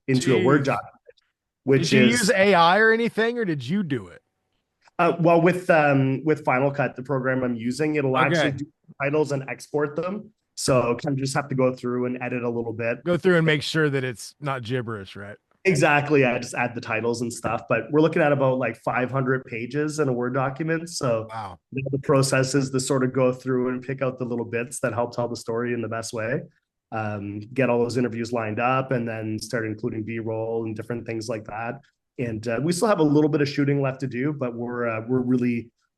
B: into a Word
A: Jeez.
B: doc, which
A: Did you use
B: is
A: AI or anything or did you do it?
B: well, with Final Cut, the program I'm using, it'll actually
A: Okay.
B: do titles and export them. So kind of just have to go through and edit a little bit.
A: Go through and make sure that it's not gibberish, right?
B: Exactly. I just add the titles and stuff, but we're looking at about like 500 pages in a Word document. So
A: Wow.
B: the process is to sort of go through and pick out the little bits that help tell the story in the best way. Get all those interviews lined up, and then start including B-roll and different things like that. And we still have a little bit of shooting left to do, but we're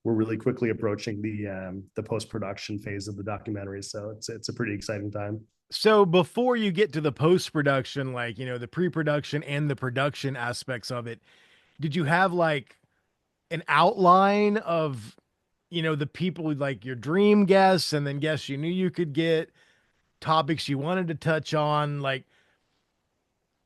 B: really quickly approaching the post production phase of the documentary. So it's a pretty exciting time.
A: So before you get to the post production, like, you know, the pre production and the production aspects of it, did you have like an outline of, you know, the people like your dream guests and then guests you knew you could get, topics you wanted to touch on?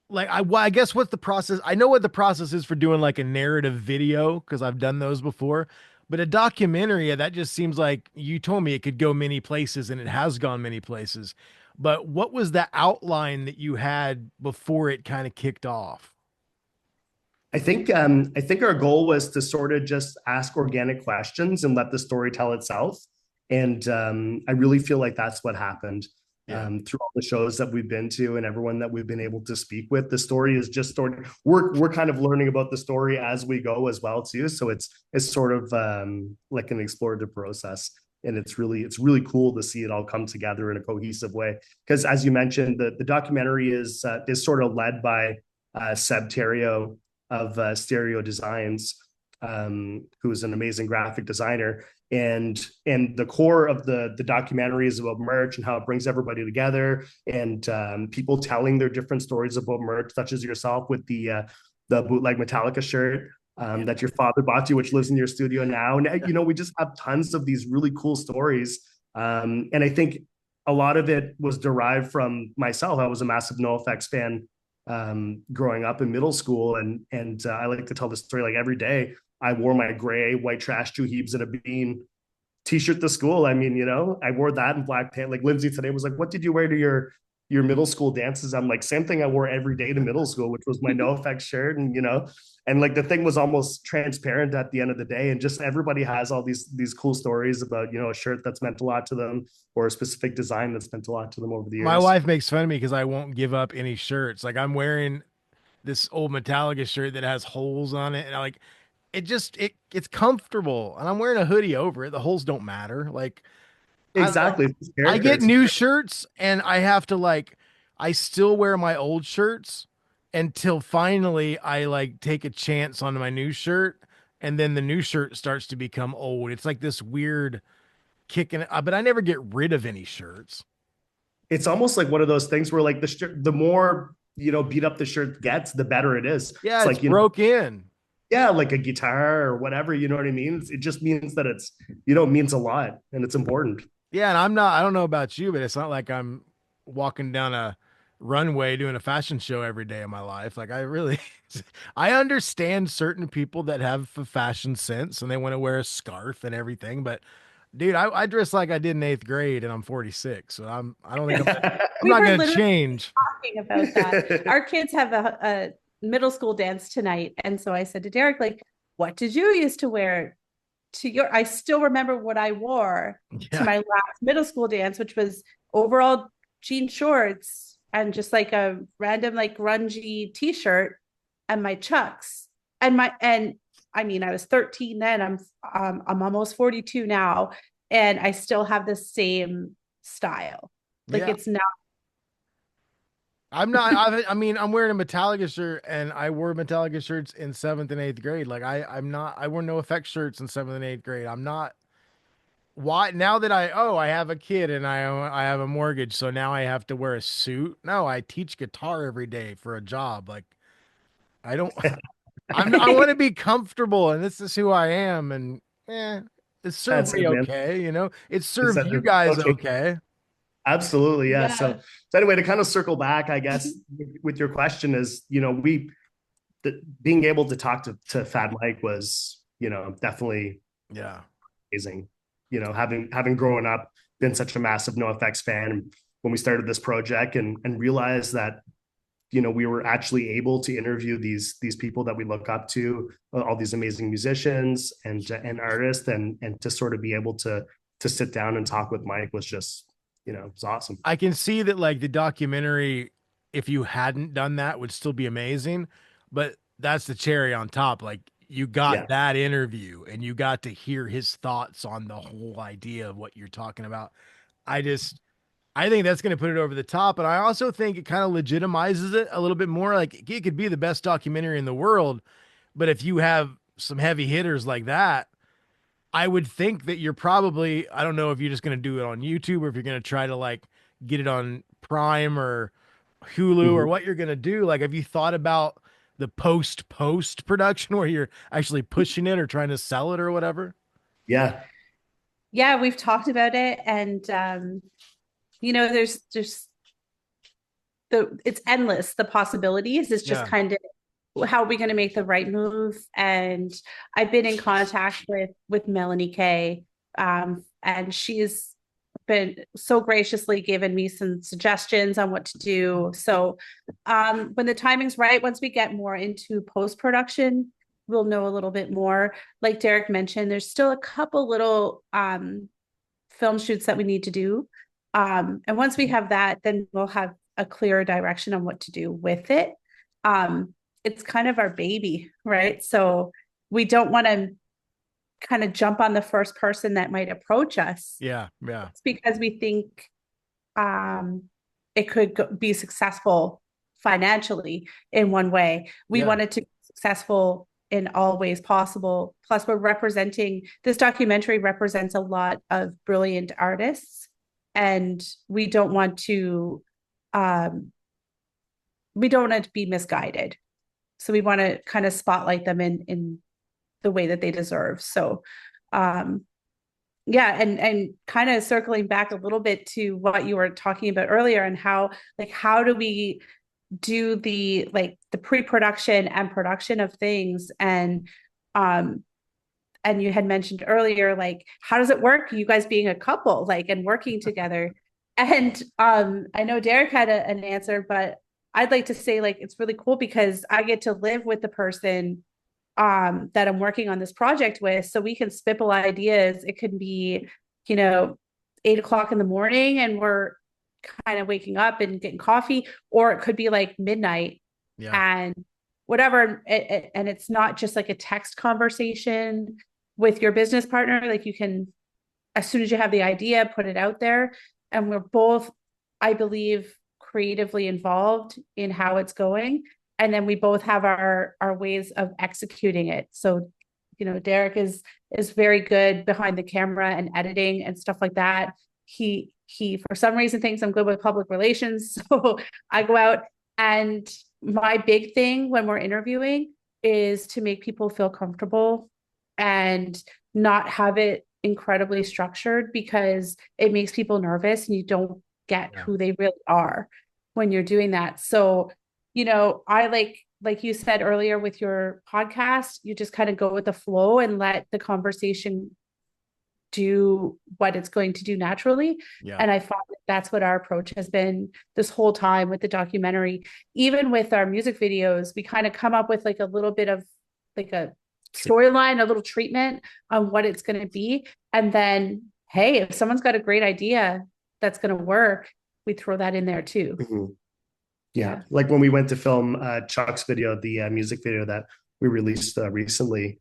A: Well, I guess what's the process? I know what the process is for doing like a narrative video because I've done those before. But a documentary, that just seems like you told me it could go many places and it has gone many places. But what was the outline that you had before it kind of kicked off?
B: I think our goal was to sort of just ask organic questions and let the story tell itself. And I really feel like that's what happened
A: Yeah.
B: through all the shows that we've been to and everyone that we've been able to speak with. The story is just story. We're kind of learning about the story as we go as well too. So it's sort of like an explorative process. And it's really cool to see it all come together in a cohesive way. Because as you mentioned, the documentary is sort of led by Seb Terrio of Stereo Designs, who is an amazing graphic designer. And the core of the documentary is about merch and how it brings everybody together, and people telling their different stories about merch, such as yourself with the bootleg Metallica shirt that your father bought you, which lives in your studio now. And you know, we just have tons of these really cool stories. And I think a lot of it was derived from myself. I was a massive NoFX fan growing up in middle school, and I like to tell the story like every day. I wore my gray white trash two heaves and a bean t-shirt to school. I mean, you know, I wore that in black pants. Like Lindsay today was like, "What did you wear to your middle school dances?" I'm like, same thing I wore every day to middle school, which was my NoFX shirt, and you know, and like the thing was almost transparent at the end of the day, and just everybody has all these cool stories about, you know, a shirt that's meant a lot to them or a specific design that's meant a lot to them over the
A: My
B: years.
A: wife makes fun of me because I won't give up any shirts. Like I'm wearing this old Metallica shirt that has holes on it, and I like it's comfortable, and I'm wearing a hoodie over it. The holes don't matter. Like I
B: Exactly, it's
A: I
B: character.
A: get
B: It's
A: new shirts, and I have to like I still wear my old shirts until finally I like take a chance on my new shirt, and then the new shirt starts to become old. It's like this weird kicking, but I never get rid of any shirts.
B: it's almost like one of those things where like the more beat up the shirt gets, the better it is.
A: Yeah,
B: It's
A: it's
B: like,
A: broke in.
B: yeah, like a guitar or whatever, you know what I mean? It just means that it means a lot and it's important.
A: Yeah, and I don't know about you, but it's not like I'm walking down a runway doing a fashion show every day of my life. Like I really, I understand certain people that have a fashion sense and they want to wear a scarf and everything, but dude, I dress like I did in eighth grade and I'm 46. So I don't think I'm
C: We
A: not
C: were
A: gonna
C: literally
A: change.
C: talking about that. Our kids have a middle school dance tonight. And so I said to Derrick, like, what did you used to wear to your, I still remember what I wore to
A: Yeah.
C: my last middle school dance, which was overall jean shorts and just like a random, like grungy t-shirt and my Chucks and I mean, I was 13 then. I'm almost 42 now, and I still have the same style. Like
A: Yeah.
C: it's not.
A: I'm not. I mean, I'm wearing a Metallica shirt, and I wore Metallica shirts in seventh and eighth grade. Like I'm not. I wore no effects shirts in seventh and eighth grade. I'm not. Why now that I have a kid and I have a mortgage, so now I have to wear a suit. No, I teach guitar every day for a job. Like I don't. I want to be comfortable, and this is who I am. And it served
B: That's
A: me
B: it, man.
A: okay. It
B: It's
A: served
B: that
A: you
B: it's
A: guys
B: okay.
A: okay.
B: Absolutely. Yeah.
C: Yeah.
B: So anyway, to kind of circle back, I guess with your question is, being able to talk to Fat Mike was, definitely
A: Yeah.
B: amazing. Having grown up, been such a massive NoFX fan when we started this project and realized that, we were actually able to interview these people that we look up to, all these amazing musicians and artists, and to sort of be able to sit down and talk with Mike was just, it's awesome.
A: I can see that like the documentary, if you hadn't done that, would still be amazing, but that's the cherry on top. Like you got
B: Yeah.
A: that interview and you got to hear his thoughts on the whole idea of what you're talking about. I just I think that's going to put it over the top, and I also think it kind of legitimizes it a little bit more. Like it could be the best documentary in the world, but if you have some heavy hitters like that, I would think that you're probably, I don't know if you're just going to do it on YouTube or if you're going to try to like get it on Prime or Hulu or
B: Mhm.
A: what you're going to do. Like, have you thought about the post production where you're actually pushing it or trying to sell it or whatever?
B: Yeah.
C: Yeah, we've talked about it, and there's just it's endless, the possibilities. It's just
A: Yeah.
C: kind of how are we going to make the right move. And I've been in contact with Melanie Kay, and she's been so graciously given me some suggestions on what to do. So when the timing's right, once we get more into post-production, we'll know a little bit more. Like Derrick mentioned, there's still a couple little film shoots that we need to do. And once we have that, then we'll have a clearer direction on what to do with it. It's kind of our baby, right? So we don't want to kind of jump on the first person that might approach us.
A: Yeah. Yeah.
C: It's because we think it could be successful financially in one way. We
A: Yeah.
C: want it to be successful in all ways possible. Plus, this documentary represents a lot of brilliant artists, and we don't want to be misguided. So we want to kind of spotlight them in the way that they deserve. So yeah, and kind of circling back a little bit to what you were talking about earlier, and how do we do the pre-production and production of things, and you had mentioned earlier, like, how does it work, you guys being a couple, like, and working together? And I know Derrick had an answer, but I'd like to say, like, it's really cool because I get to live with the person that I'm working on this project with, so we can spitball ideas. It could be 8 o'clock in the morning and we're kind of waking up and getting coffee, or it could be like midnight.
A: Yeah.
C: And whatever, and it's not just like a text conversation with your business partner. Like, you can, as soon as you have the idea, put it out there, and we're both, I believe, creatively involved in how it's going, and then we both have our ways of executing it. So Derrick is very good behind the camera and editing and stuff like that. He for some reason thinks I'm good with public relations, so I go out And my big thing when we're interviewing is to make people feel comfortable and not have it incredibly structured, because it makes people nervous and you don't get who they really are when you're doing that. So, I like you said earlier with your podcast, you just kind of go with the flow and let the conversation do what it's going to do naturally.
A: Yeah.
C: And I find that's what our approach has been this whole time with the documentary. Even with our music videos, we kind of come up with like a little bit of like a storyline, a little treatment on what it's going to be. And then, hey, if someone's got a great idea that's going to work, we throw that in there too.
B: Mm-hmm. Yeah. Like when we went to film Chuck's video, the music video that we released recently,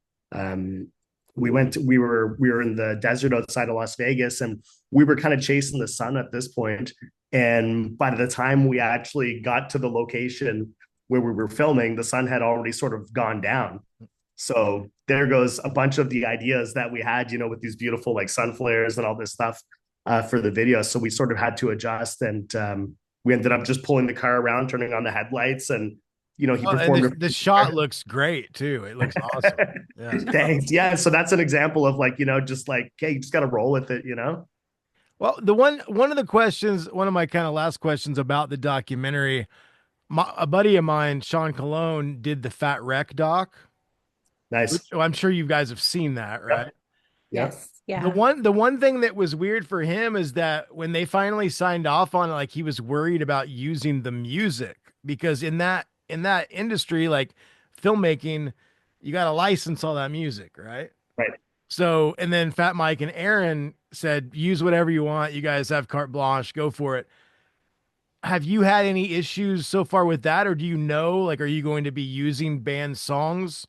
B: we were in the desert outside of Las Vegas, and we were kind of chasing the sun at this point. And by the time we actually got to the location where we were filming, the sun had already sort of gone down. So there goes a bunch of the ideas that we had, with these beautiful like sun flares and all this stuff for the video. So we sort of had to adjust, and we ended up just pulling the car around, turning on the headlights, and he performed.
A: The shot looks great too. It looks awesome. Yeah.
B: Thanks. Yeah. So that's an example of like, just like, hey, you just got to roll with it,
A: Well, one of the questions, one of my kind of last questions about the documentary, a buddy of mine, Sean Colon, did the Fat Wreck doc.
B: Nice.
A: I'm sure you guys have seen that, right?
B: Yep.
C: Yes. Yeah.
A: The one thing that was weird for him is that when they finally signed off on it, like he was worried about using the music, because in that industry, like filmmaking, you got to license all that music, right?
B: Right.
A: So, and then Fat Mike and Aaron said, use whatever you want. You guys have carte blanche, go for it. Have you had any issues so far with that? Or do you know, like, are you going to be using band songs?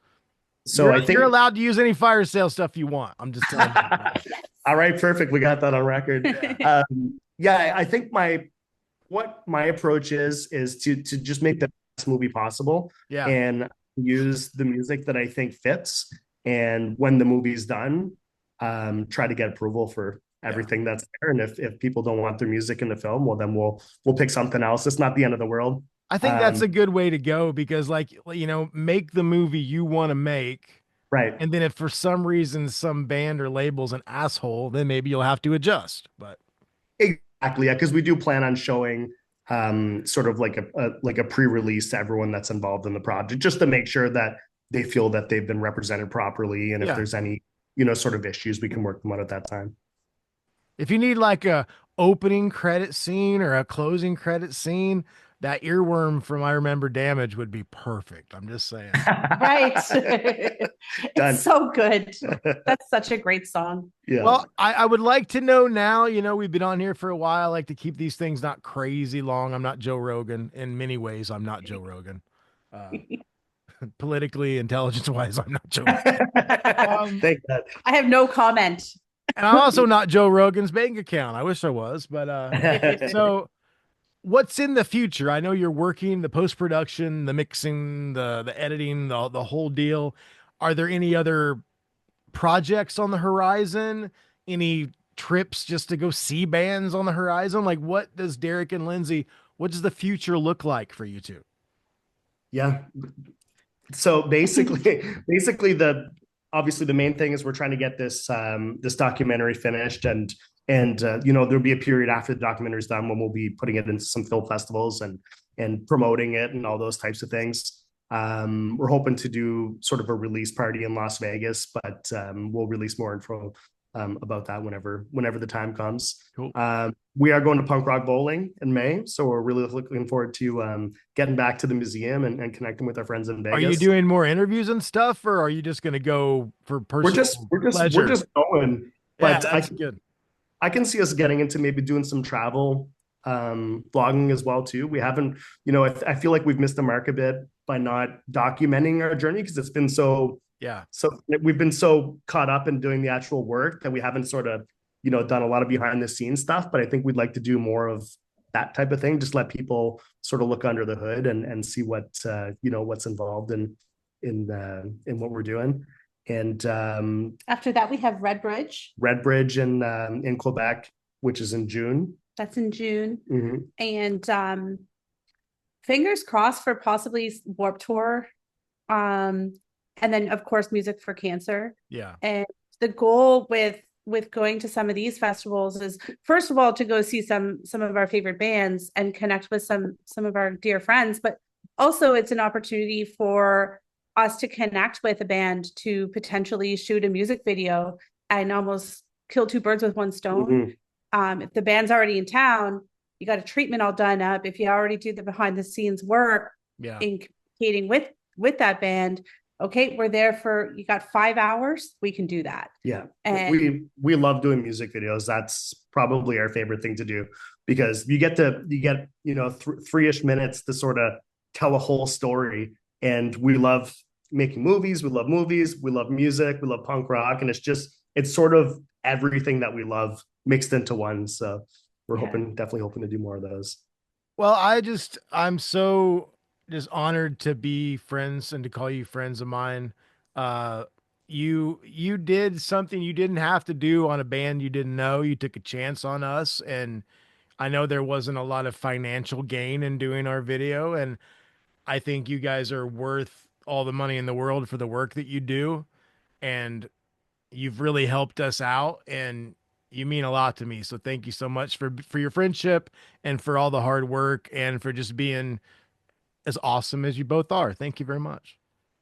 B: So I think
A: you're allowed to use any fire sale stuff you want. I'm just telling you.
B: All right, perfect. We got that on record. I think what my approach is to just make the best movie possible.
A: Yeah.
B: And use the music that I think fits. And when the movie's done, try to get approval for everything that's there. And if people don't want their music in the film, well, then we'll pick something else. It's not the end of the world.
A: I think that's a good way to go, because like, make the movie you want to make.
B: Right.
A: And then if for some reason some band or label's an asshole, then maybe you'll have to adjust. But
B: exactly. Yeah. Cause we do plan on showing sort of like a pre-release to everyone that's involved in the project, just to make sure that they feel that they've been represented properly. And if there's any, sort of issues, we can work them out at that time.
A: If you need like a opening credit scene or a closing credit scene, that earworm from I Remember Damage would be perfect. I'm just saying.
C: Right. It's so good. That's such a great song.
B: Yeah.
A: Well, I would like to know now, we've been on here for a while. I like to keep these things not crazy long. I'm not Joe Rogan. In many ways, I'm not Joe Rogan. Politically, intelligence-wise, I'm not Joe Rogan.
B: Thank God.
C: I have no comment.
A: And I'm also not Joe Rogan's bank account. I wish I was, but so what's in the future? I know you're working the post-production, the mixing, the editing, the whole deal. Are there any other projects on the horizon? Any trips just to go see bands on the horizon? Like, what does Derrick and Lyndsay, what does the future look like for you two?
B: Yeah. So basically obviously the main thing is we're trying to get this documentary finished, and there'll be a period after the documentary is done when we'll be putting it into some film festivals and promoting it and all those types of things. We're hoping to do sort of a release party in Las Vegas, but we'll release more info about that whenever the time comes.
A: Cool.
B: We are going to Punk Rock Bowling in May, so we're really looking forward to getting back to the museum and connecting with our friends in Vegas.
A: Are you doing more interviews and stuff, or are you just going to go for personal pleasure?
B: We're just going. But
A: yeah, that's good.
B: I can see us getting into maybe doing some travel blogging as well too. We haven't, I feel like we've missed the mark a bit by not documenting our journey, because it's been so we've been so caught up in doing the actual work that we haven't sort of done a lot of behind the scenes stuff. But I think we'd like to do more of that type of thing, just let people sort of look under the hood and see what what's involved in what we're doing. And
C: after that we have Redbridge
B: in Quebec, which is in June.
C: That's in June.
B: Mm-hmm.
C: And fingers crossed for possibly Warped Tour. And then of course Music for Cancer.
A: Yeah.
C: And the goal with going to some of these festivals is, first of all, to go see some of our favorite bands and connect with some of our dear friends, but also it's an opportunity for us to connect with a band to potentially shoot a music video and almost kill two birds with one stone. If the band's already in town, you got a treatment all done up. If you already do the behind the scenes work in communicating with that band, okay, we're there for, you got 5 hours, we can do that.
B: Yeah.
C: And
B: we love doing music videos. That's probably our favorite thing to do, because you get, you know, 3-ish minutes to sort of tell a whole story. And we love making movies. We love movies. We love music. We love punk rock. And it's sort of everything that we love mixed into one. So we're definitely hoping to do more of those.
A: Well, I'm so just honored to be friends and to call you friends of mine. You did something you didn't have to do on a band you didn't know. You took a chance on us, and I know there wasn't a lot of financial gain in doing our video, and I think you guys are worth all the money in the world for the work that you do, and you've really helped us out, and you mean a lot to me. So thank you so much for your friendship and for all the hard work and for just being as awesome as you both are. Thank you very much.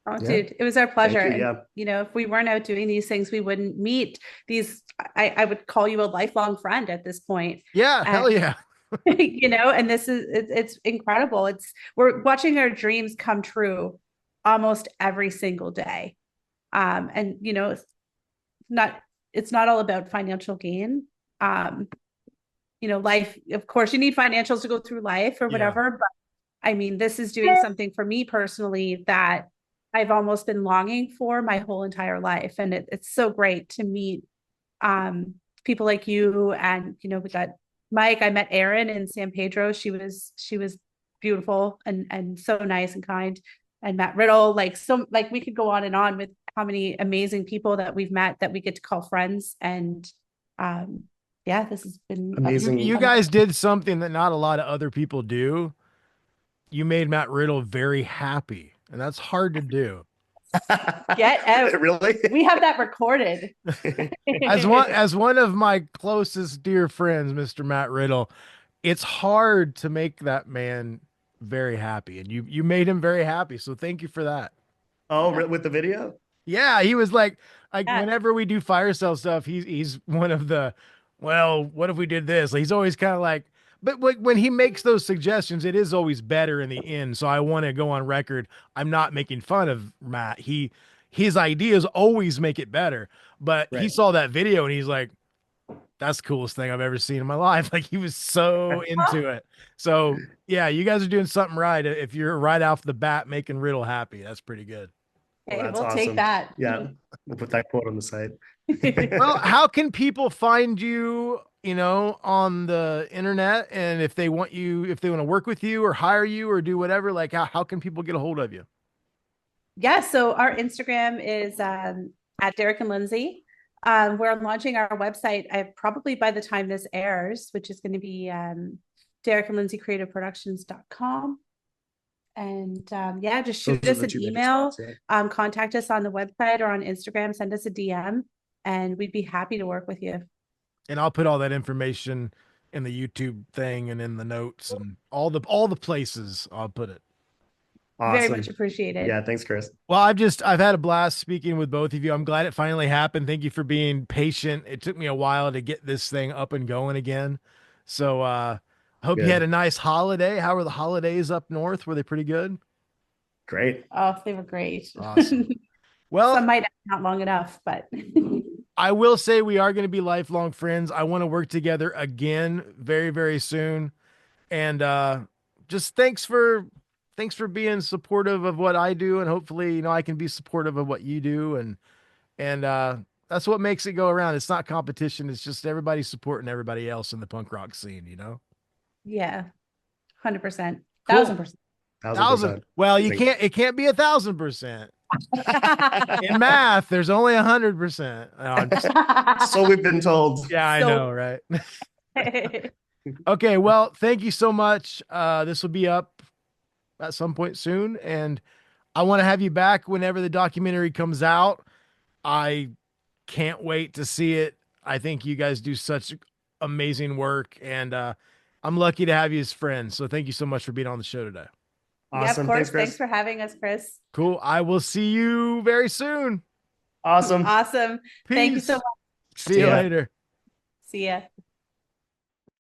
C: oh, dude, it was our pleasure.
B: Thank you,
C: And you know, if we weren't out doing these things, we wouldn't meet these. I would call you a lifelong friend at this point.
A: Yeah, hell yeah.
C: You know, and this is it's incredible. We're watching our dreams come true almost every single day. And you know, it's not all about financial gain. You know, life, of course, you need financials to go through life or whatever, but I mean, this is doing something for me personally that I've almost been longing for my whole entire life. And it's so great to meet people like you. And, you know, we got Mike. I met Erin in San Pedro. She was beautiful and so nice and kind. And Matt Riddle, like we could go on with how many amazing people that we've met that we get to call friends. And this has been
B: amazing.
A: You guys did something that not a lot of other people do. You made Matt Riddle very happy, and that's hard to do.
C: Get out.
B: Really?
C: We have that recorded.
A: As one of my closest dear friends, Mr. Matt Riddle, it's hard to make that man very happy, and you made him very happy. So thank you for that.
B: Oh, with the video?
A: Yeah, he was like whenever we do fire sale stuff, he's one of the, well, what if we did this? He's always kind of like, but when he makes those suggestions, it is always better in the end. So I want to go on record. I'm not making fun of Matt. His ideas always make it better. But he saw that video and he's like, that's the coolest thing I've ever seen in my life. Like, he was so into it. So yeah, you guys are doing something right. If you're right off the bat making Riddle happy, that's pretty good.
C: Hey,
B: Well,
C: we'll
B: awesome.
C: Take that.
B: Yeah, we'll put that quote on the site.
A: Well, how can people find you, you know, on the internet? And if they want to work with you or hire you or do whatever, like how can people get a hold of you?
C: Yeah, so our Instagram is at Derrick and Lyndsay. We're launching our website probably by the time this airs, which is going to be Derrick and Lyndsay Creative Productions.com. And just shoot us an email, contact us on the website or on Instagram, send us a DM, and we'd be happy to work with you.
A: And I'll put all that information in the YouTube thing and in the notes and all the places I'll put it.
B: Awesome.
C: Very much appreciated.
B: Yeah, thanks, Chris.
A: Well, I've had a blast speaking with both of you. I'm glad it finally happened. Thank you for being patient. It took me a while to get this thing up and going again. So I hope you had a nice holiday. How were the holidays up north? Were they pretty good?
B: Great.
C: Oh, they were great.
A: Awesome. Well,
C: some might not long enough, but
A: I will say we are going to be lifelong friends. I want to work together again very, very soon. And just thanks for being supportive of what I do, and hopefully, you know, I can be supportive of what you do, and that's what makes it go around. It's not competition. It's just everybody supporting everybody else in the punk rock scene, you know?
C: Yeah. 100%.
A: Cool.
C: 1000%.
B: 1000%.
A: Well, it can't be 1000%. In math, there's only 100%.
B: So we've been told.
A: Yeah, I know, right? Okay, well, thank you so much. This will be up at some point soon. And I want to have you back whenever the documentary comes out. I can't wait to see it. I think you guys do such amazing work, and I'm lucky to have you as friends. So thank you so much for being on the show today.
C: Yeah, of
B: Awesome.
C: course.
B: Thanks, Chris.
C: Thanks for having us, Chris.
A: Cool. I will see you very soon.
B: Awesome.
C: Awesome.
A: Peace.
C: Thank you so much.
A: See you
B: ya.
A: later.
C: See ya.